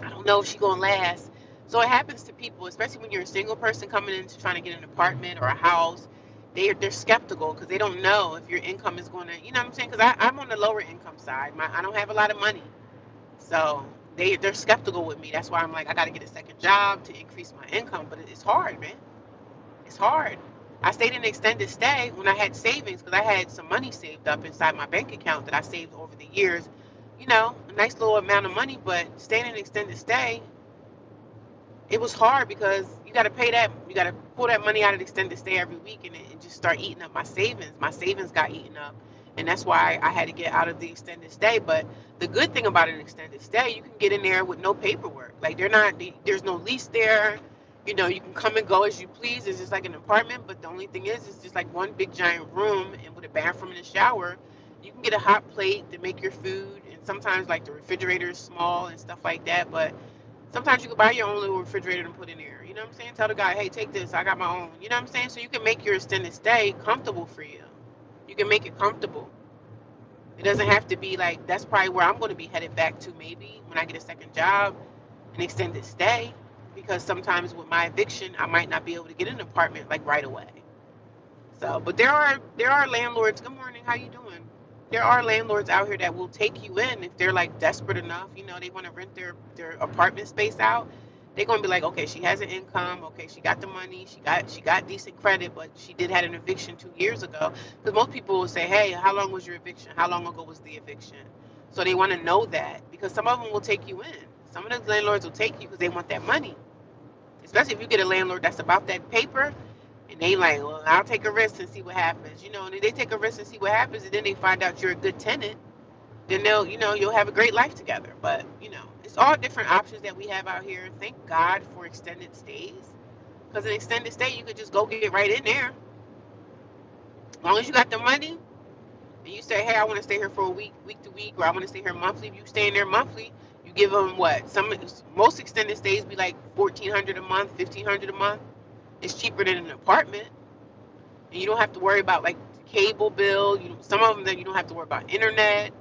I don't know if she gonna last. So it happens to people, especially when you're a single person coming into trying to get an apartment or a house. They're skeptical because they don't know if your income is going to, you know what I'm saying? Because I'm on the lower income side. I don't have a lot of money, so they're skeptical with me. That's why I'm like I got to get a second job to increase my income. But it's hard, man. It's hard. I stayed in an extended stay when I had savings because I had some money saved up inside my bank account that I saved over the years. You know, a nice little amount of money, but staying in an extended stay, it was hard because you got to pay that. You got to pull that money out of the extended stay every week, and it just start eating up my savings. My savings got eaten up, and that's why I had to get out of the extended stay. But the good thing about an extended stay, you can get in there with no paperwork. Like there's no lease there. You know, you can come and go as you please. It's just like an apartment, but the only thing is, it's just like one big giant room and with a bathroom and a shower. You can get a hot plate to make your food, and sometimes like the refrigerator is small and stuff like that, but sometimes you can buy your own little refrigerator and put in there. You know what I'm saying? Tell the guy, hey, take this. I got my own. You know what I'm saying? So you can make your extended stay comfortable for you. You can make it comfortable. It doesn't have to be like, that's probably where I'm going to be headed back to maybe when I get a second job, an extended stay. Because sometimes with my eviction, I might not be able to get an apartment like right away. So, but there are landlords. Good morning. How you doing? There are landlords out here that will take you in if they're like desperate enough. You know, they want to rent their apartment space out. They're gonna be like, okay, she has an income. Okay, she got the money. She got decent credit, but she did had an eviction 2 years ago. Because most people will say, hey, how long was your eviction? How long ago was the eviction? So they want to know that because some of them will take you in. Some of the landlords will take you because they want that money. Especially if you get a landlord that's about that paper, and they like, well, I'll take a risk and see what happens. You know, and if they take a risk and see what happens, and then they find out you're a good tenant, then you'll have a great life together. But, it's all different options that we have out here. Thank God for extended stays. Because an extended stay, you could just go get right in there. As long as you got the money, and you say, hey, I want to stay here for a week to week, or I want to stay here monthly. If you stay in there monthly, you give them what? Most extended stays be like 1,400 a month, 1,500 a month. It's cheaper than an apartment. And you don't have to worry about like cable bill. Some of them that you don't have to worry about internet.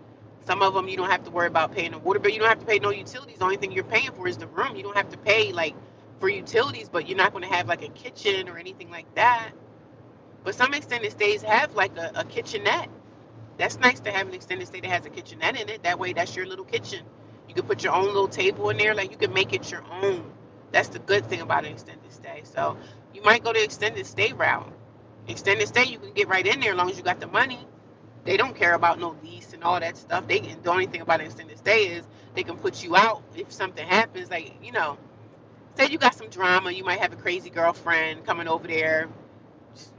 Some of them you don't have to worry about paying a water bill. You don't have to pay no utilities. The only thing you're paying for is the room. You don't have to pay like for utilities, but you're not going to have like a kitchen or anything like that. But some extended stays have like a kitchenette. That's nice to have an extended stay that has a kitchenette in it. That way, that's your little kitchen. You can put your own little table in there. Like you can make it your own. That's the good thing about an extended stay. So you might go the extended stay route. Extended stay, you can get right in there as long as you got the money. They don't care about no lease and all that stuff. The only thing about an extended stay is they can put you out if something happens. Like, say you got some drama, you might have a crazy girlfriend coming over there,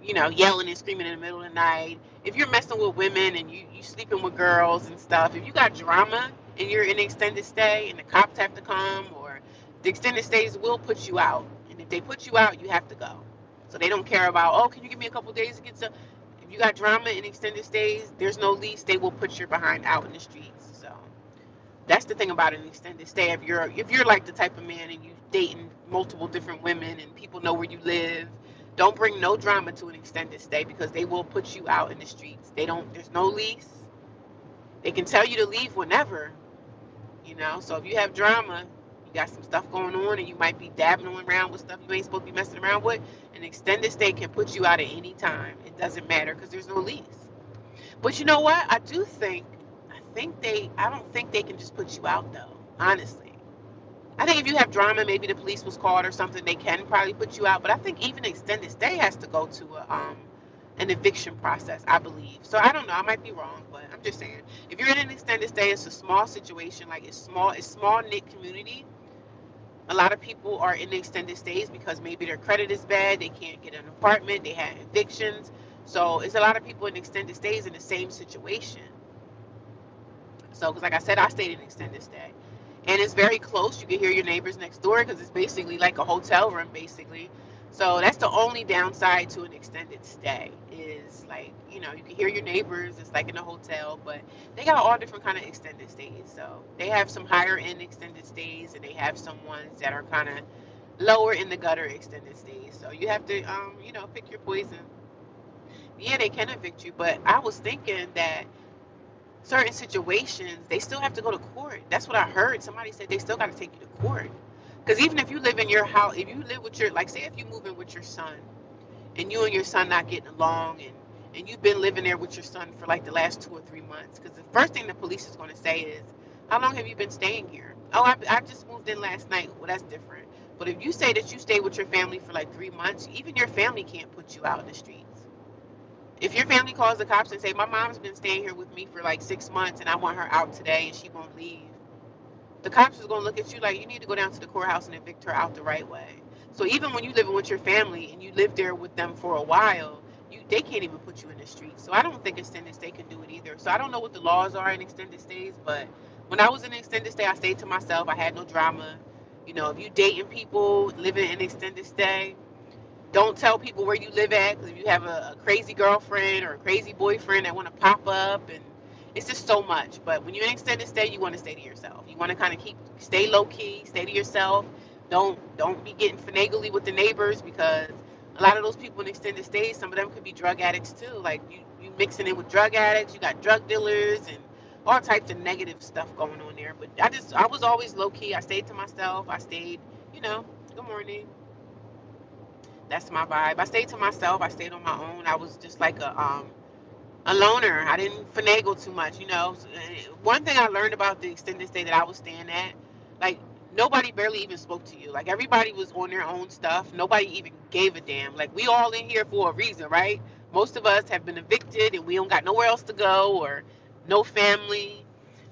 yelling and screaming in the middle of the night. If you're messing with women and you sleeping with girls and stuff, if you got drama and you're in an extended stay and the cops have to come, or the extended stays will put you out. And if they put you out, you have to go. So they don't care about, oh, can you give me a couple days to get some. If you got drama in extended stays, there's no lease, they will put your behind out in the streets. So that's the thing about an extended stay. If you're like the type of man and you dating multiple different women and people know where you live, don't bring no drama to an extended stay because they will put you out in the streets. There's no lease. They can tell you to leave whenever, So if you have drama, you got some stuff going on and you might be dabbling around with stuff you ain't supposed to be messing around with, an extended stay can put you out at any time. It doesn't matter because there's no lease. But you know what? I I don't think they can just put you out though, honestly. I think if you have drama, maybe the police was called or something, they can probably put you out. But I think even extended stay has to go to an eviction process, I believe. So I don't know. I might be wrong, but I'm just saying. If you're in an extended stay, it's a small situation. Like it's small knit community. A lot of people are in the extended stays because maybe their credit is bad. They can't get an apartment. They had evictions. So it's a lot of people in extended stays in the same situation. So, because like I said, I stayed in extended stay, and it's very close. You can hear your neighbors next door because it's basically like a hotel room, basically. So that's the only downside to an extended stay is like you can hear your neighbors. It's like in a hotel, but they got all different kind of extended stays. So they have some higher end extended stays, and they have some ones that are kind of lower in the gutter extended stays. So you have to pick your poison. Yeah, they can evict you, but I was thinking that certain situations, they still have to go to court. That's what I heard. Somebody said they still got to take you to court. Because even if you live in your house, if you live with your, like, say if you move in with your son and you and your son not getting along and you've been living there with your son for like the last 2 or 3 months. Because the first thing the police is going to say is, how long have you been staying here? Oh, I just moved in last night. Well, that's different. But if you say that you stay with your family for like 3 months, even your family can't put you out in the streets. If your family calls the cops and say, my mom's been staying here with me for like 6 months and I want her out today and she won't leave, the cops is going to look at you like you need to go down to the courthouse and evict her out the right way. So even when you living with your family and you live there with them for a while, they can't even put you in the street. So I don't think extended stay can do it either. So I don't know what the laws are in extended stays, but when I was in extended stay, I stayed to myself. I had no drama. If you dating people living in extended stay, don't tell people where you live at, because if you have a crazy girlfriend or a crazy boyfriend that want to pop up, and it's just so much. But when you're in extended stay, you want to stay to yourself. You want to kind of stay low key, stay to yourself. Don't be getting finagly with the neighbors, because a lot of those people in extended stays, some of them could be drug addicts too. Like you mixing in with drug addicts, you got drug dealers and all types of negative stuff going on there. But I was always low key. I stayed to myself. I stayed, good morning. That's my vibe. I stayed to myself. I stayed on my own. I was just like a loner. I didn't finagle too much. One thing I learned about the extended stay that I was staying at, like nobody barely even spoke to you. Like everybody was on their own stuff. Nobody even gave a damn. Like we all in here for a reason, right? Most of us have been evicted and we don't got nowhere else to go or no family.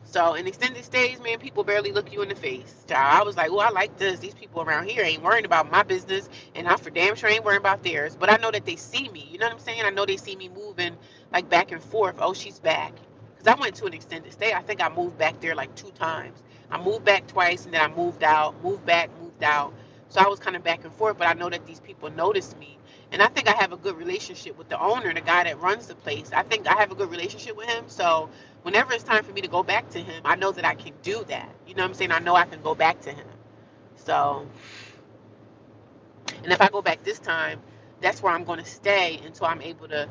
So in extended stays, man, people barely look you in the face. Child, I was like, oh, I like this. These people around here ain't worrying about my business, and I for damn sure ain't worrying about theirs. But I know that they see me. You know what I'm saying? I know they see me moving like back and forth. Oh, she's back. Because I went to an extended stay. I think I moved back there like 2 times. I moved back twice, and then I moved out, moved back, moved out. So I was kind of back and forth, but I know that these people noticed me. And I think I have a good relationship with the owner, the guy that runs the place. I think I have a good relationship with him. So whenever it's time for me to go back to him, I know that I can do that. You know what I'm saying? I know I can go back to him. So, and if I go back this time, that's where I'm going to stay until I'm able to,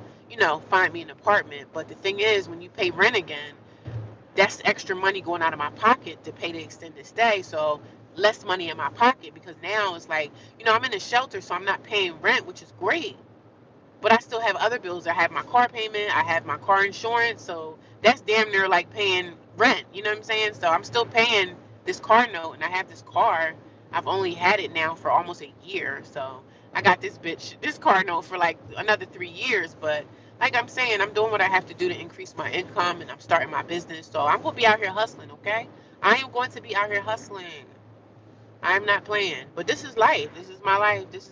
find me an apartment. But the thing is, when you pay rent again, that's extra money going out of my pocket to pay the extended stay. So less money in my pocket, because now it's like, I'm in a shelter, so I'm not paying rent, which is great. But I still have other bills. I have my car payment. I have my car insurance. So that's damn near like paying rent. You know what I'm saying? So I'm still paying this car note, and I have this car. I've only had it now for almost a year. So I got this car note for like another 3 years. But like I'm saying, I'm doing what I have to do to increase my income, and I'm starting my business. So I'm going to be out here hustling, okay? I am going to be out here hustling. I'm not playing. But this is life. This is my life. This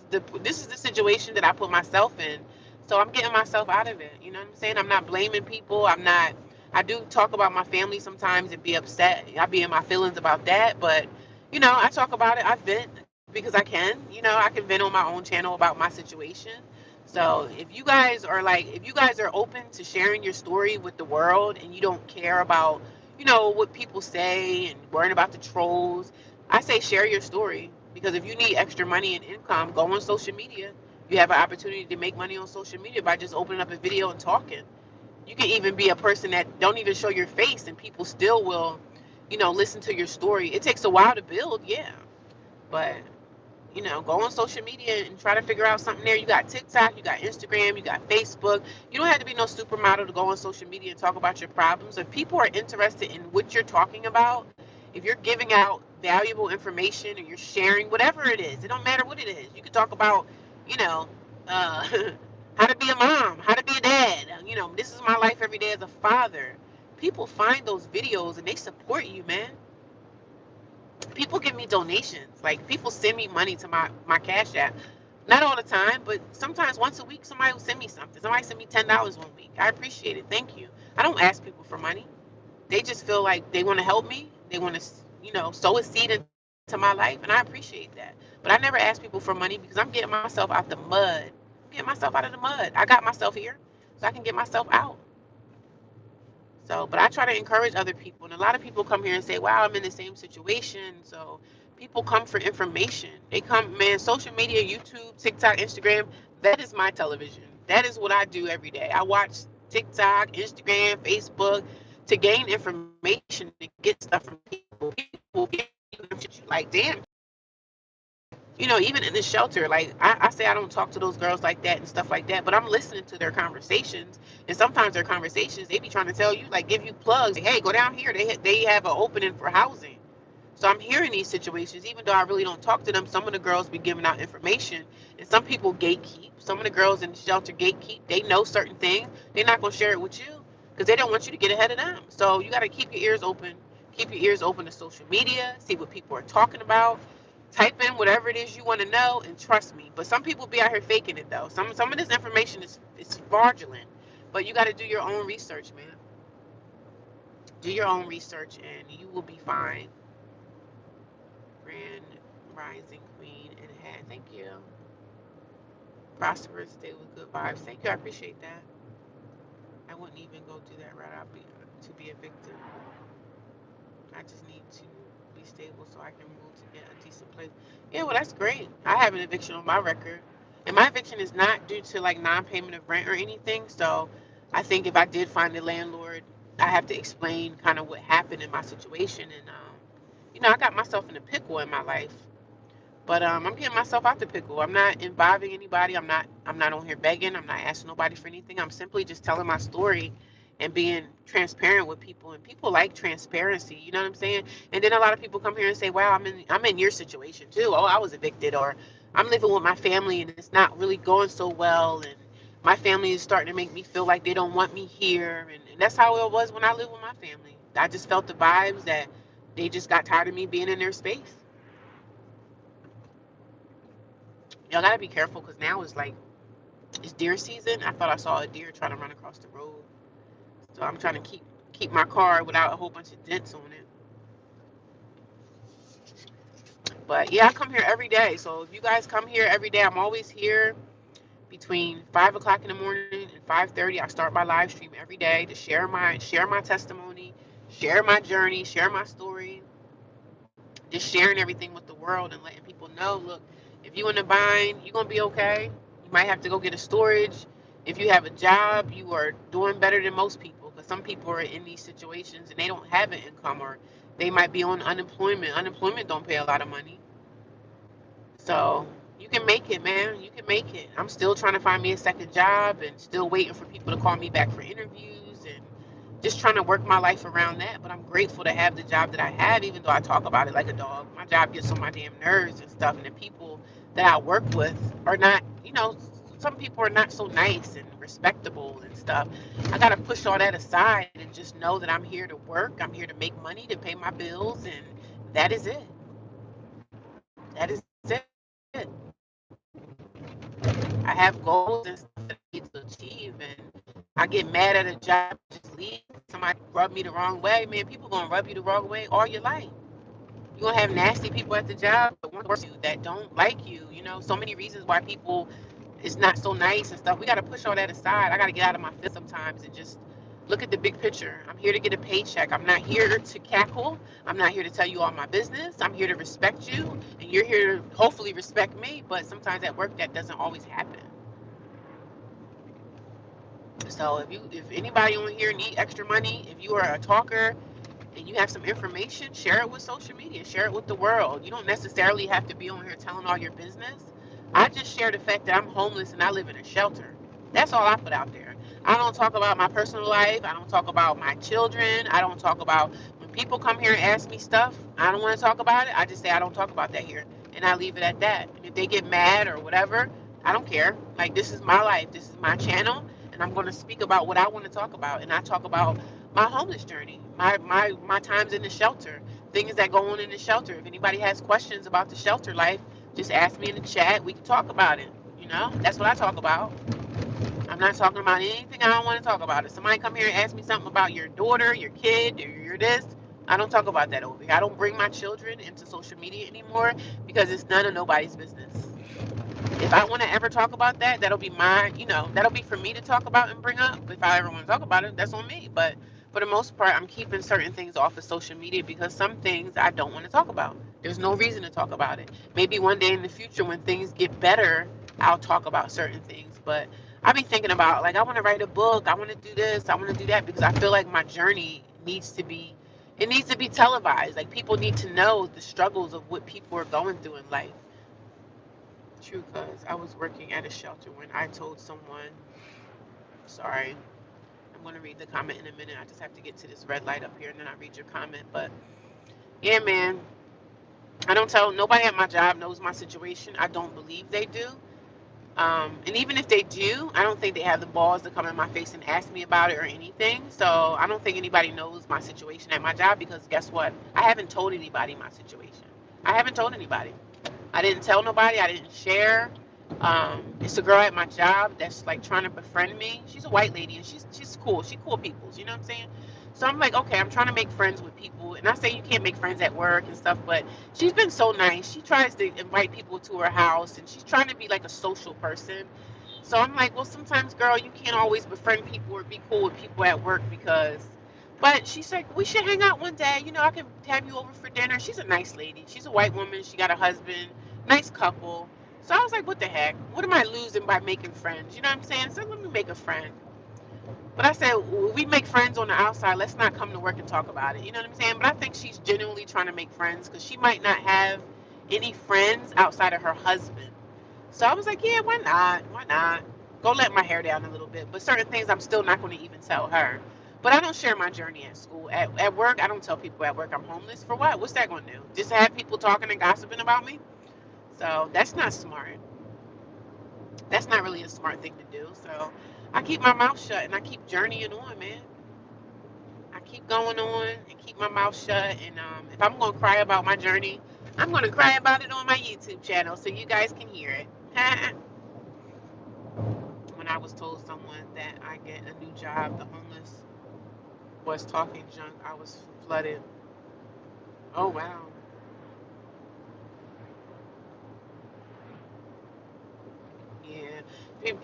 is the situation that I put myself in. So I'm getting myself out of it. You know what I'm saying? I'm not blaming people. I do talk about my family sometimes and be upset. I be in my feelings about that, but I talk about it. I vent because I can. I can vent on my own channel about my situation. So if you guys are open to sharing your story with the world and you don't care about, what people say and worrying about the trolls, I say share your story, because if you need extra money and income, go on social media. You have an opportunity to make money on social media by just opening up a video and talking. You can even be a person that don't even show your face and people still will, listen to your story. It takes a while to build, yeah. But go on social media and try to figure out something there. You got TikTok, you got Instagram, you got Facebook. You don't have to be no supermodel to go on social media and talk about your problems. If people are interested in what you're talking about, if you're giving out valuable information or you're sharing whatever it is, it don't matter what it is. You can talk about, you know, uh, how to be a mom, how to be a dad. This is my life every day as a father. People find those videos and they support you, man. People give me donations. Like, people send me money to my Cash App. Not all the time, but sometimes once a week somebody will send me something. Somebody send me $10 one week. I appreciate it. Thank you. I don't ask people for money. They just feel like they want to help me. They want to, sow a seed into my life, and I appreciate that. But I never ask people for money because I'm getting myself out the mud. I'm getting myself out of the mud. I got myself here, so I can get myself out. So, but I try to encourage other people. And a lot of people come here and say, wow, I'm in the same situation. So people come for information. They come, man, social media, YouTube, TikTok, Instagram, that is my television. That is what I do every day. I watch TikTok, Instagram, Facebook to gain information, to get stuff from people. People get like, damn, even in the shelter, like I say I don't talk to those girls like that and stuff like that, but I'm listening to their conversations, and sometimes their conversations, they be trying to tell you, like, give you plugs, like, hey, go down here, they have an opening for housing. So I'm hearing these situations, even though I really don't talk to them. Some of the girls be giving out information, and some people gatekeep. Some of the girls in the shelter gatekeep. They know certain things. They're not going to share it with you because they don't want you to get ahead of them. So you got to keep your ears open. Keep your ears open to social media. See what people are talking about. Type in whatever it is you want to know, and trust me. But some people be out here faking it, though. Some of this information is fraudulent. But you got to do your own research, man. Do your own research, and you will be fine. Grand Rising Queen and Hat. Thank you. Prosperous day with good vibes. Thank you. I appreciate that. I wouldn't even go do that route. I'll be to be a victim. I just need to be stable so I can move to get a decent place. Yeah, well, that's great. I have an eviction on my record, and my eviction is not due to like non-payment of rent or anything. So I think if I did find the landlord, I have to explain kind of what happened in my situation, and I got myself in a pickle in my life. But I'm getting myself out the pickle. I'm not involving anybody. I'm not on here begging. I'm not asking nobody for anything. I'm simply just telling my story and being transparent with people. And people like transparency. You know what I'm saying? And then a lot of people come here and say, "Wow, I'm in your situation too. Oh, I was evicted, or I'm living with my family and it's not really going so well, and my family is starting to make me feel like they don't want me here." And that's how it was when I lived with my family. I just felt the vibes that they just got tired of me being in their space. Y'all gotta be careful because now it's deer season. I thought I saw a deer trying to run across the road, so I'm trying to keep my car without a whole bunch of dents on it. But yeah, I come here every day. So if you guys come here every day, I'm always here between 5 o'clock in the morning and 5:30. I start my live stream every day to share my testimony, share my journey, share my story, just sharing everything with the world and letting people know, look, if you in a bind, you're gonna be okay. You might have to go get a storage. If you have a job, you are doing better than most people, because some people are in these situations and they don't have an income, or they might be on unemployment. Unemployment don't pay a lot of money. So you can make it, man. You can make it. I'm still trying to find me a second job and still waiting for people to call me back for interviews, and just trying to work my life around that. But I'm grateful to have the job that I have, even though I talk about it like a dog. My job gets on my damn nerves and stuff, and the people that I work with are not, some people are not so nice and respectable and stuff. I got to push all that aside and just know that I'm here to work. I'm here to make money to pay my bills, and that is it. That is it. I have goals and stuff that I need to achieve, and I get mad at a job, just leave. Somebody rub me the wrong way, man. People gonna rub you the wrong way all your life. You're gonna have nasty people at the job that want to work you, that don't like you. So many reasons why people is not so nice and stuff. We gotta push all that aside. I gotta get out of my fist sometimes and just look at the big picture. I'm here to get a paycheck. I'm not here to cackle. I'm not here to tell you all my business. I'm here to respect you, and you're here to hopefully respect me. But sometimes at work that doesn't always happen. So if anybody on here need extra money, if you are a talker, and you have some information, share it with social media, share it with the world. You don't necessarily have to be on here telling all your business. I just share the fact that I'm homeless and I live in a shelter. That's all I put out there. I don't talk about my personal life. I don't talk about my children. I don't talk about when people come here and ask me stuff. I don't want to talk about it. I just say I don't talk about that here, and I leave it at that. And if they get mad or whatever, I don't care. Like, this is my life. This is my channel, and I'm going to speak about what I want to talk about. And I talk about my homeless journey, my times in the shelter, things that go on in the shelter. If anybody has questions about the shelter life, just ask me in the chat. We can talk about it. You know, that's what I talk about. I'm not talking about anything I don't want to talk about. If somebody come here and ask me something about your daughter, your kid, or your this, I don't talk about that over here. I don't bring my children into social media anymore because it's none of nobody's business. If I want to ever talk about that, that'll be that'll be for me to talk about and bring up. If I ever want to talk about it, that's on me. But for the most part, I'm keeping certain things off of social media because some things I don't want to talk about. There's no reason to talk about it. Maybe one day in the future when things get better, I'll talk about certain things. But I've been thinking about, like, I want to write a book. I want to do this. I want to do that because I feel like my journey needs to be televised. Like, people need to know the struggles of what people are going through in life. True, cause I was working at a shelter when I told someone, sorry, I'm gonna read the comment in a minute. I just have to get to this red light up here and then I read your comment. But yeah, man, I don't tell nobody at my job knows my situation. I don't believe they do. And even if they do, I don't think they have the balls to come in my face and ask me about it or anything. So I don't think anybody knows my situation at my job because guess what? I haven't told anybody my situation. I haven't told anybody. I didn't tell nobody. I didn't share. It's a girl at my job that's like trying to befriend me. She's a white lady and she's cool. She cool peoples. You know what I'm saying? So I'm like, okay, I'm trying to make friends with people. And I say you can't make friends at work and stuff, but she's been so nice. She tries to invite people to her house and she's trying to be like a social person. So I'm like, well, sometimes, girl, you can't always befriend people or be cool with people at work because. But she's like, we should hang out one day. You know, I can have you over for dinner. She's a nice lady. She's a white woman. She got a husband, nice couple. So I was like, what the heck? What am I losing by making friends? You know what I'm saying? So let me make a friend. But I said, we make friends on the outside. Let's not come to work and talk about it. You know what I'm saying? But I think she's genuinely trying to make friends because she might not have any friends outside of her husband. So I was like, yeah, why not? Why not? Go let my hair down a little bit. But certain things I'm still not going to even tell her. But I don't share my journey at school. At work, I don't tell people at work I'm homeless. For what? What's that going to do? Just have people talking and gossiping about me? So that's not smart. That's not really a smart thing to do. So I keep my mouth shut and I keep journeying on, man. I keep going on and keep my mouth shut. And if I'm going to cry about my journey, I'm going to cry about it on my YouTube channel so you guys can hear it. When I was told someone that I get a new job, the homeless was talking junk, I was flooded. Oh, wow. Yeah.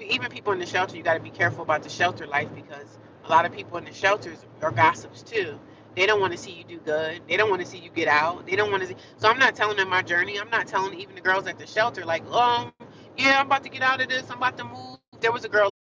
Even people in the shelter, you got to be careful about the shelter life because a lot of people in the shelters are gossips too. They don't want to see you do good. They don't want to see you get out. They don't want to see. So I'm not telling them my journey. I'm not telling even the girls at the shelter, like, yeah, I'm about to get out of this. I'm about to move. There was a girl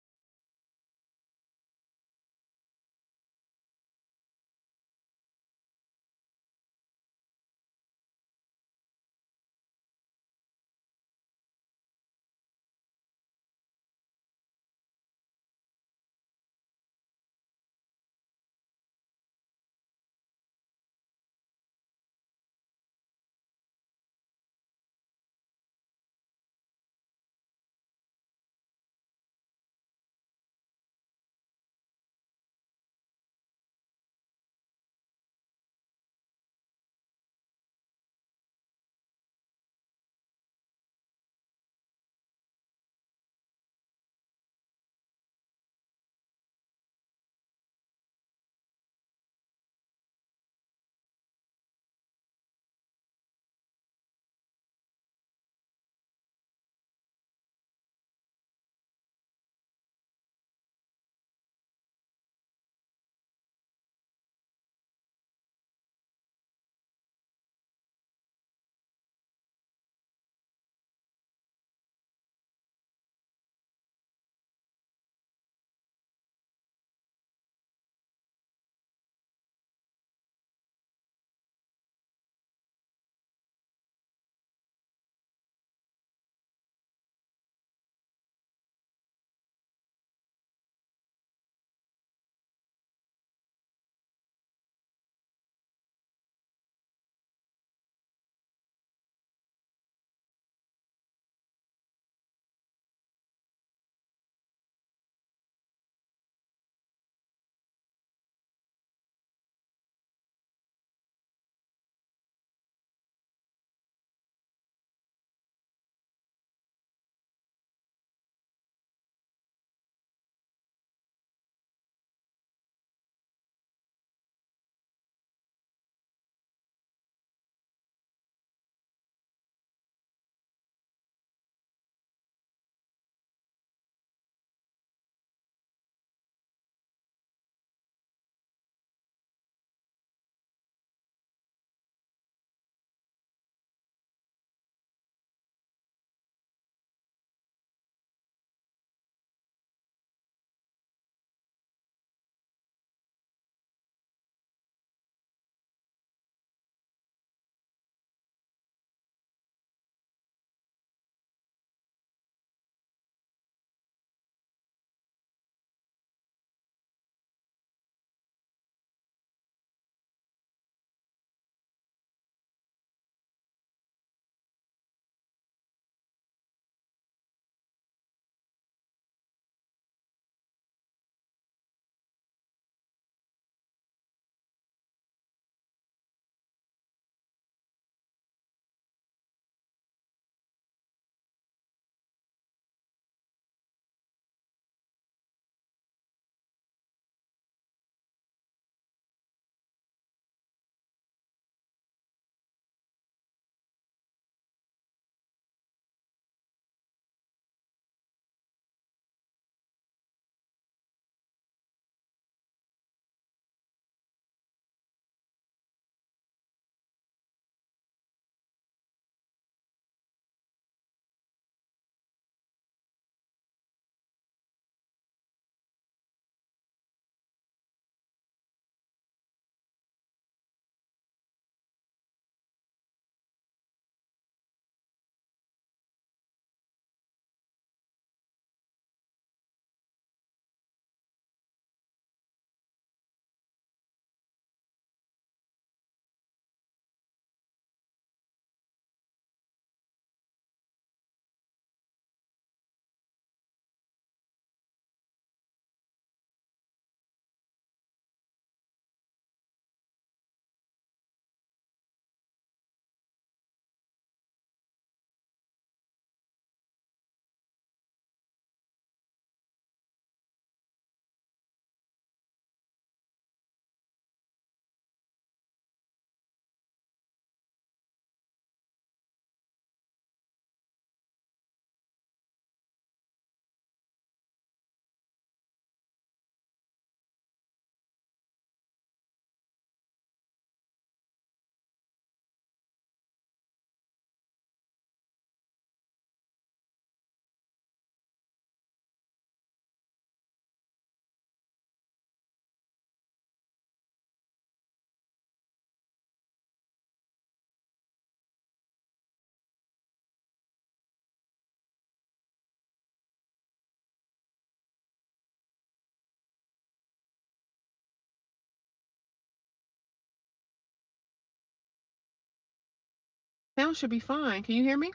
Sound should be fine. Can you hear me?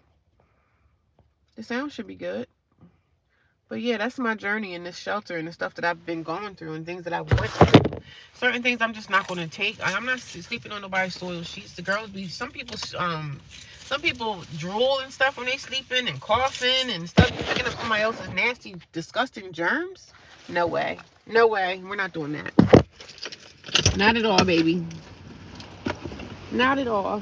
The sound should be good. But yeah, that's my journey in this shelter and the stuff that I've been going through and things that I've went through. Certain things I'm just not going to take. I'm not sleeping on nobody's soil sheets. The girls be, some people drool and stuff when they sleeping and coughing and stuff, picking up somebody else's nasty, disgusting germs. No way. No way. We're not doing that. Not at all, baby. Not at all.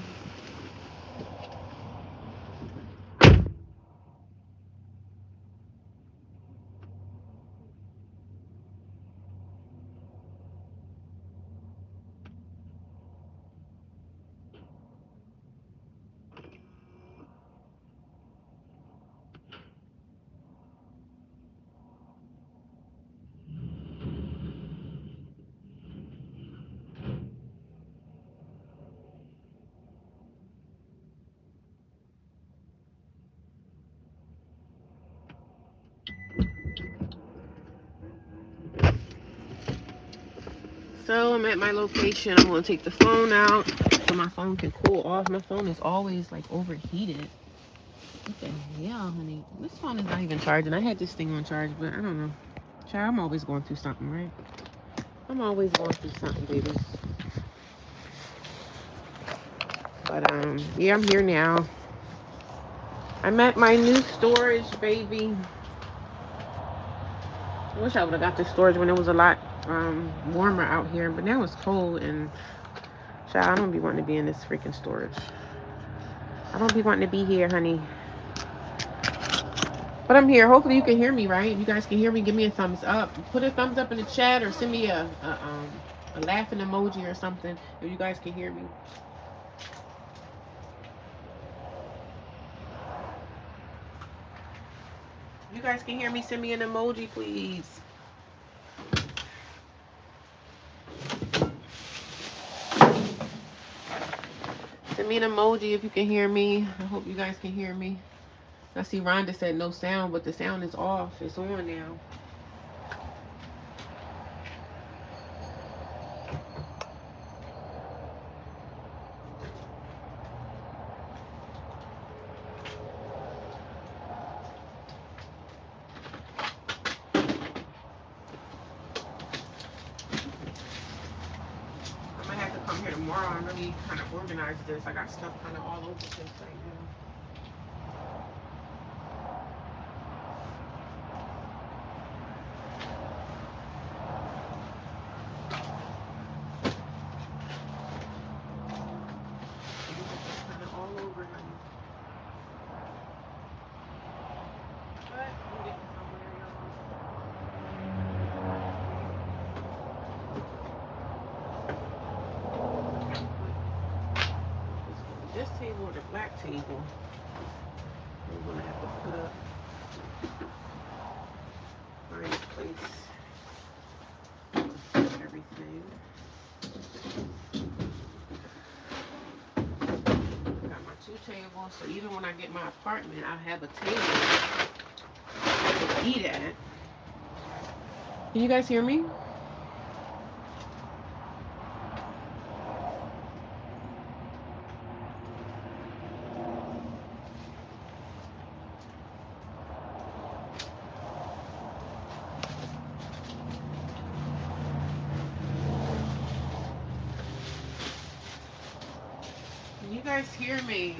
So I'm at my location. I'm going to take the phone out so my phone can cool off. My phone is always like overheated. What the hell, honey? This phone is not even charging. I had this thing on charge, but I don't know. Child, I'm always going through something, right? I'm always going through something, baby. But, yeah, I'm here now. I'm at my new storage, baby. I wish I would have got this storage when it was a lot warmer out here, but now it's cold, and child, I don't be wanting to be in this freaking storage. I don't be wanting to be here, honey. But I'm here. Hopefully you can hear me, right? If you guys can hear me, give me a thumbs up. Put a thumbs up in the chat or send me a laughing emoji or something if you guys can hear me. If you guys can hear me, send me an emoji, please. Send me an emoji if you can hear me. I hope you guys can hear me. I see Rhonda said no sound, but the sound is off. It's on now. I might have to come here tomorrow and really kind of organize this. I got stuff kind of all over the place right now. Kind of all over, honey. But I'm getting somewhere, y'all. This table or the black table, I'm gonna have to put up, find a place, everything. I got my two tables, so even when I get my apartment, I'll have a table to eat at. Can you guys hear me? Can you guys hear me?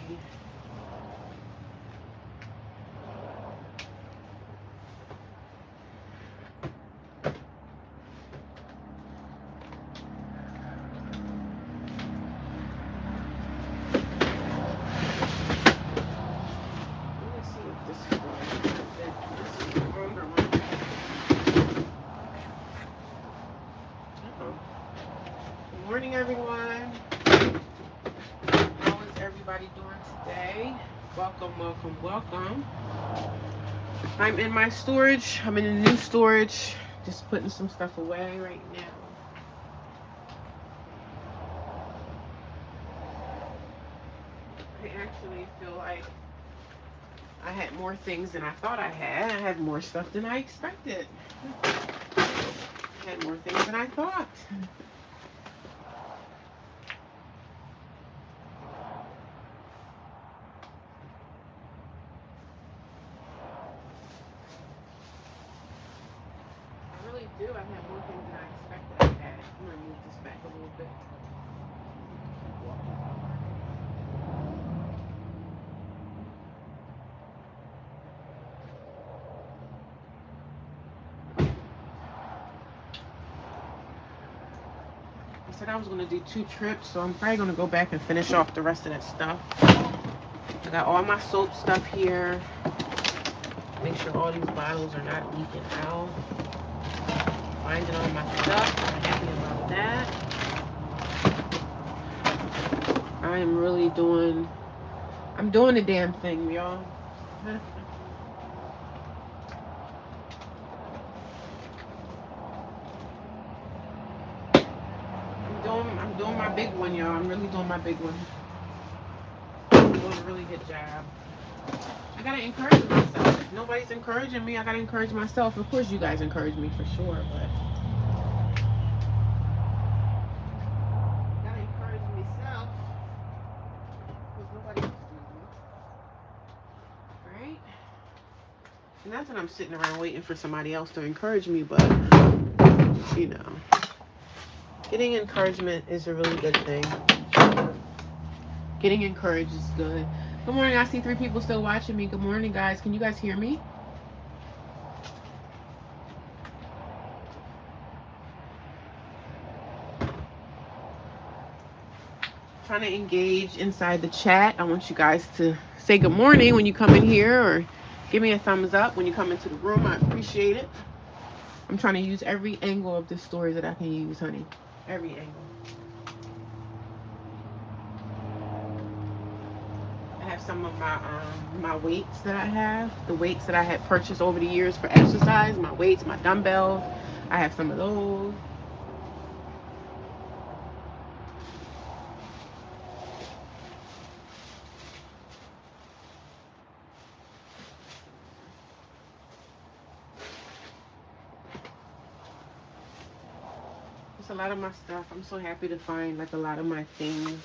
Good morning, everyone. How is everybody doing today? Welcome, welcome, welcome. I'm in my storage. I'm in a new storage. Just putting some stuff away right now. I actually feel like I had more things than I thought I had. I had more stuff than I expected. I had more things than I thought. do. I have more things than I expected I had. I'm gonna move this back a little bit. I said I was gonna do 2 trips, so I'm probably gonna go back and finish off the rest of that stuff. I got all my soap stuff here. Make sure all these bottles are not leaking out. Finding all my stuff. I'm happy about that. I am really doing, I'm doing the damn thing, y'all. I'm doing my big one, y'all. I'm really doing my big one. I'm doing a really good job. I gotta encourage myself. If nobody's encouraging me, I gotta encourage myself. Of course, you guys encourage me for sure, but I gotta encourage myself because nobody else does it. Right? And that's when I'm sitting around waiting for somebody else to encourage me, but you know, getting encouragement is a really good thing. Getting encouraged is good. Good morning. I see 3 people still watching me. Good morning, guys. Can you guys hear me? Trying to engage inside the chat. I want you guys to say good morning when you come in here, or give me a thumbs up when you come into the room. I appreciate it. I'm trying to use every angle of this story that I can use, honey. Every angle. I have some of my weights that I have, the weights that I had purchased over the years for exercise, my weights, my dumbbells. I have some of those. It's a lot of my stuff. I'm so happy to find like a lot of my things.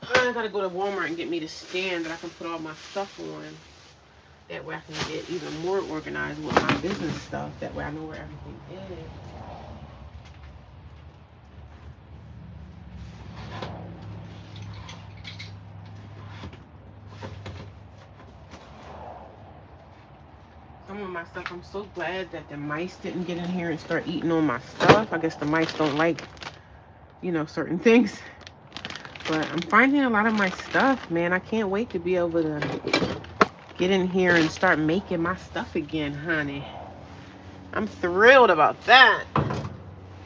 I gotta go to Walmart and get me the stand that I can put all my stuff on. That way I can get even more organized with my business stuff. That way I know where everything is. Some of my stuff, I'm so glad that the mice didn't get in here and start eating on my stuff. I guess the mice don't like, you know, certain things. But I'm finding a lot of my stuff, man. I can't wait to be able to get in here and start making my stuff again, honey. I'm thrilled about that.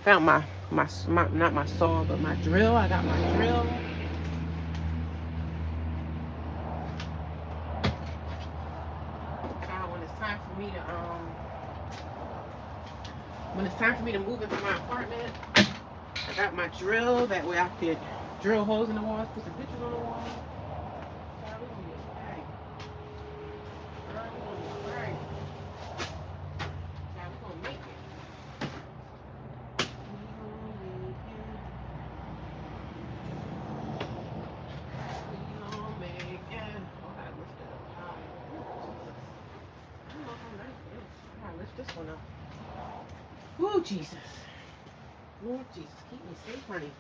Found my not my saw, but my drill. I got my drill. When it's time for me to move into my apartment, I got my drill. That way I could drill holes in the walls, put some pictures on the wall. This one up. Oh, Jesus. Lord Jesus, keep me safe, honey.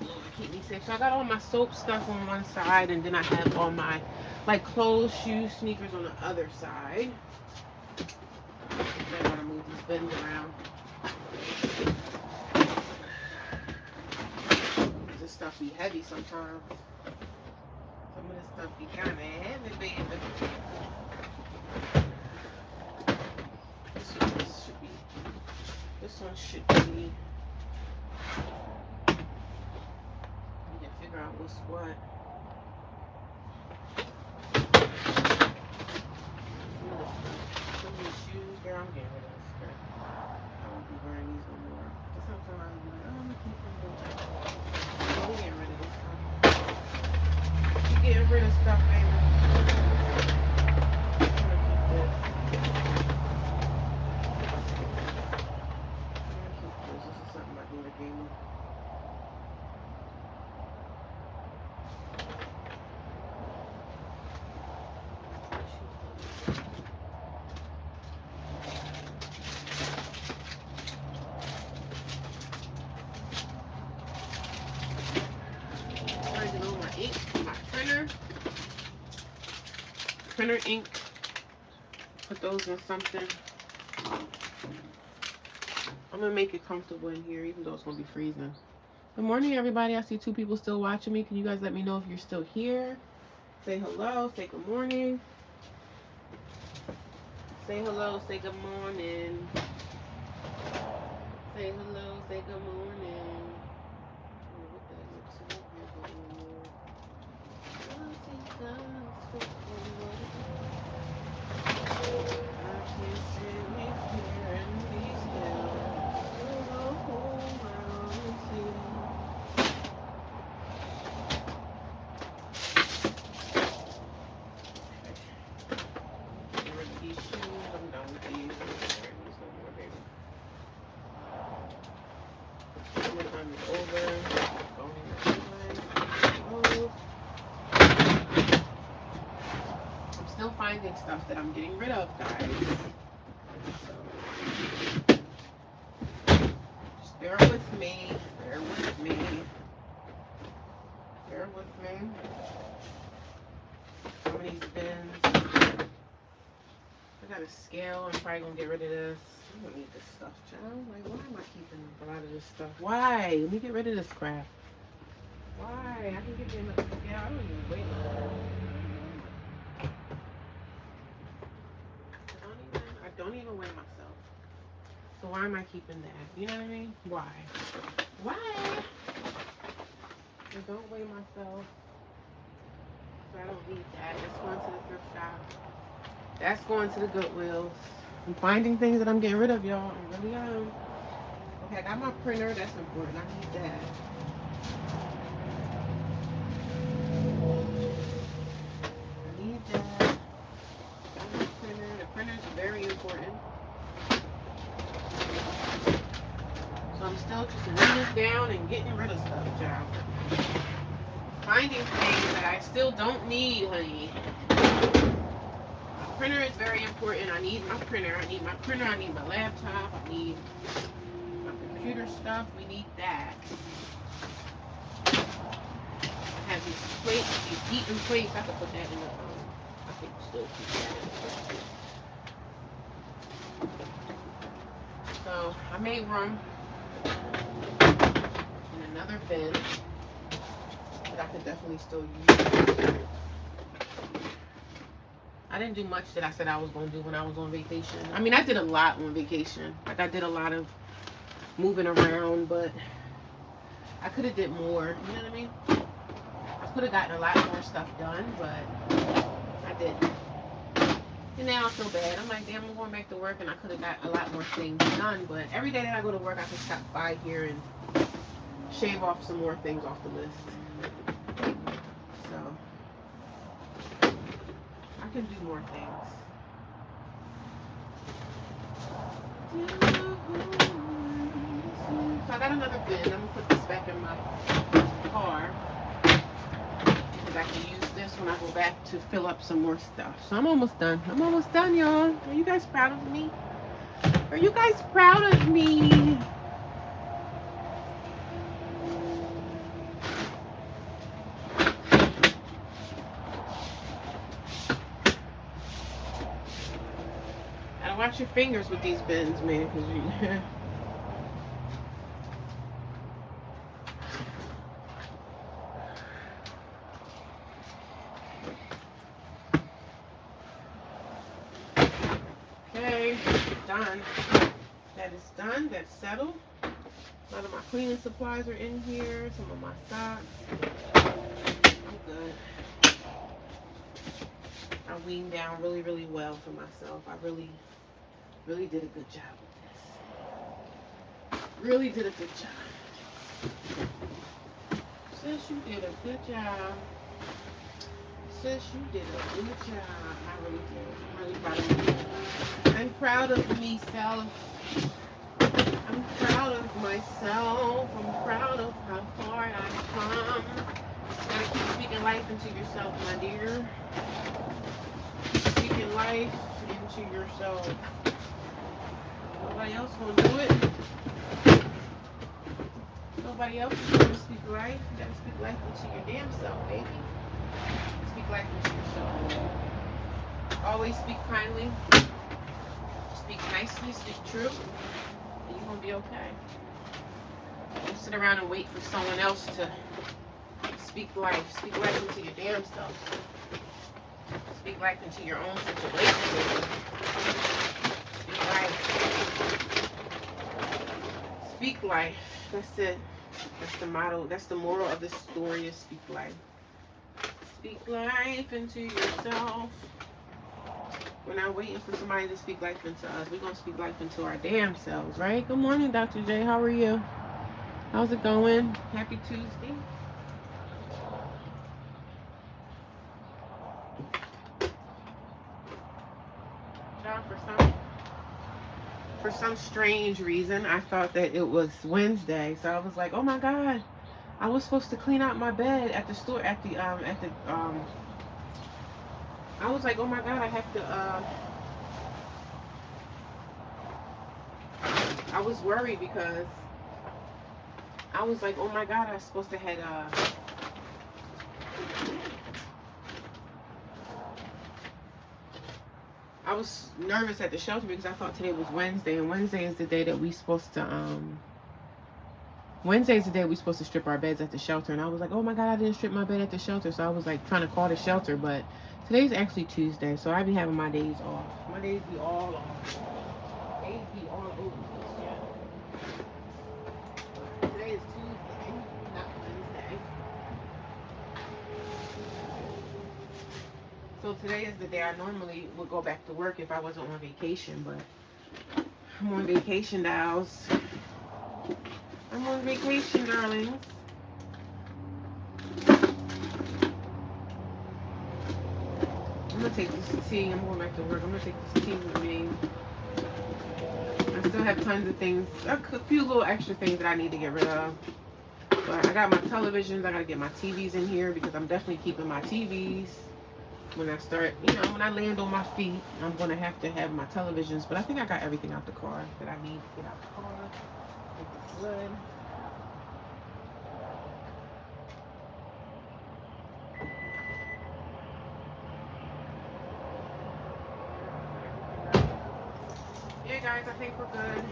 Lord, keep me safe. So I got all my soap stuff on one side, and then I have all my, like, clothes, shoes, sneakers on the other side. I gotta move these bins around. This stuff be heavy sometimes. Some of this stuff be kind of heavy, baby. This one should be. I need to figure out what's what. Some of these shoes, girl, I'm getting rid of this crap. I won't be wearing these no more. But sometimes I'll be like, oh, I'm gonna keep them going. Oh, we getting rid of this stuff. You getting rid of stuff, baby. I'm gonna keep this. This is something my daughter gave me. ink, my printer ink. Put those in something. I'm gonna make it comfortable in here, even though it's gonna be freezing. Good morning, everybody. I see 2 people still watching me. Can you guys let me know if you're still here? Say hello. Say good morning. Say hello. Say good morning. Say hello. Say good morning. What that looks like. Finding stuff that I'm getting rid of, guys. So, just bear with me. Bear with me. Bear with me. Some of these bins. I got a scale. I'm probably gonna get rid of this. I don't need this stuff, child. Like, why am I keeping a lot of this stuff? Why? Let me get rid of this crap. Why? I can get me another scale. I don't even weigh myself. I don't even weigh myself. So why am I keeping that? You know what I mean? Why? Why? I don't weigh myself. So I don't need that. That's going to the thrift shop. That's going to the Goodwills. I'm finding things that I'm getting rid of, y'all. I really am. Okay, I got my printer. That's important. I need that. I need that. Got my printer. The printer is very important. So I'm still just laying this down and getting rid of stuff, child. Finding things that I still don't need, honey. My printer is very important. I need my printer. I need my printer. I need my laptop. I need my computer stuff. We need that. I have these plates, these eating plates. I could put that in the I could still keep that. So I made room in another bin that I could definitely still use. I didn't do much that I said I was going to do when I was on vacation. I mean, I did a lot on vacation. Like, I did a lot of moving around, but I could have did more. You know what I mean? I could have gotten a lot more stuff done, but I didn't. And now I feel bad. I'm like, damn, I'm going back to work, and I could have got a lot more things done. But every day that I go to work, I can stop by here and shave off some more things off the list. So I can do more things. So I got another bin. I'm going to put this back in my car because I can use this when I go back to fill up some more stuff. So I'm almost done. I'm almost done, y'all. Are you guys proud of me? Are you guys proud of me? Gotta watch your fingers with these bins, man, because you... Okay, done. That is done. That's settled. A lot of my cleaning supplies are in here. Some of my socks. I'm good. I weaned down really, really well for myself. I really did a good job with this. Really did a good job. Sis, you did a good job. Sis, you did a good job. I really did. I'm really proud of you. I'm proud of myself. I'm proud of myself. I'm proud of how far I've come. Gotta keep speaking life into yourself, my dear. Speaking life into yourself. Nobody else gonna do it. Nobody else is gonna speak life. You gotta Speak life into your damn self, baby. Speak life into yourself. Always speak kindly. Speak nicely. Speak true. And you're going to be okay. Don't sit around and wait for someone else to speak life. Speak life into your damn self. Speak life into your own situation. Speak life. Speak life. That's it. That's the motto. That's the moral of the story is speak life. Speak life into yourself. We're not waiting for somebody to speak life into us. We're going to speak life into our damn selves, right? Good morning, Dr. J. How are you? How's it going? Happy Tuesday. John, for some strange reason, I thought that it was Wednesday. So I was like, oh my God, I was supposed to clean out my bed at the store, I was like, oh my God, I have to, I was worried because I was like, oh my God, I was supposed to had, I was nervous at the shelter because I thought today was Wednesday, and Wednesday is the day that we supposed to, Wednesday is the day we supposed to strip our beds at the shelter, and I was like, oh my God, I didn't strip my bed at the shelter, so I was like trying to call the shelter, but today's actually Tuesday, so I be having my days off. My days be all off. Days be all over the place, yeah. Today is Tuesday, not Wednesday. So today is the day I normally would go back to work if I wasn't on vacation, but I'm on vacation, dolls. I'm on vacation, darlings. I'm gonna take this tea. I'm going back to work. I'm gonna take this tea with me. I still have tons of things, a few little extra things that I need to get rid of. But I got my televisions. I gotta get my TVs in here because I'm definitely keeping my TVs. When I start, when I land on my feet, I'm gonna have to have my televisions. But I think I got everything out the car that I need to get out the car. I think it's good. Yeah, guys, I think we're good.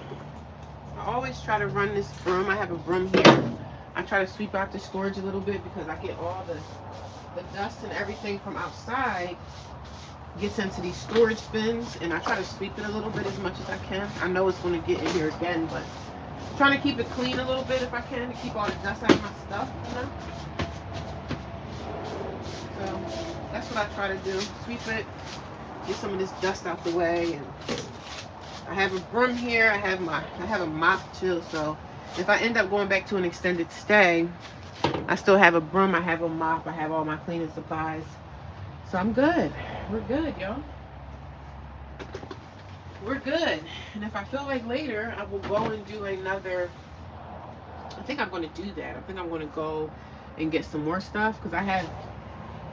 I always try to run this broom. I have a broom here. I try to sweep out the storage a little bit because I get all the dust and everything from outside gets into these storage bins, and I try to sweep it a little bit as much as I can. I know it's going to get in here again, but I'm trying to keep it clean a little bit if I can to keep all the dust out of my stuff, So that's what I try to do. Sweep it, get some of this dust out the way, and I have a broom here. I have a mop too. So if I end up going back to an extended stay, I still have a broom. I have a mop. I have all my cleaning supplies. So I'm good. We're good, y'all. We're good. And if I feel like later, I will go and do another. I think I'm going to do that. I think I'm going to go and get some more stuff because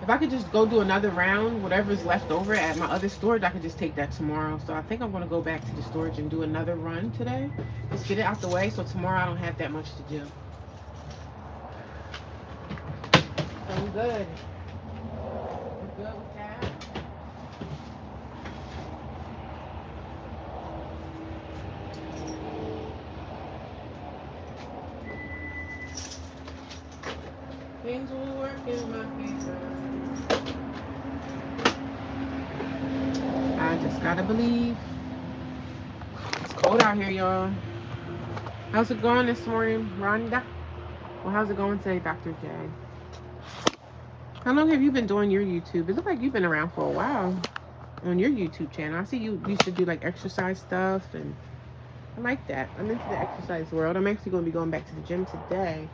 if I could just go do another round, whatever's left over at my other storage, I could just take that tomorrow. So I think I'm going to go back to the storage and do another run today. Just get it out the way so tomorrow I don't have that much to do. So I'm good. We're good with that. Things will work in my favor. I just gotta believe. It's cold out here, y'all. How's it going this morning, Rhonda? Well, how's it going today, Dr. J? How long have you been doing your YouTube? It looks like you've been around for a while on your YouTube channel. I see you used to do like exercise stuff, and I like that. I'm into the exercise world. I'm actually going to be going back to the gym today.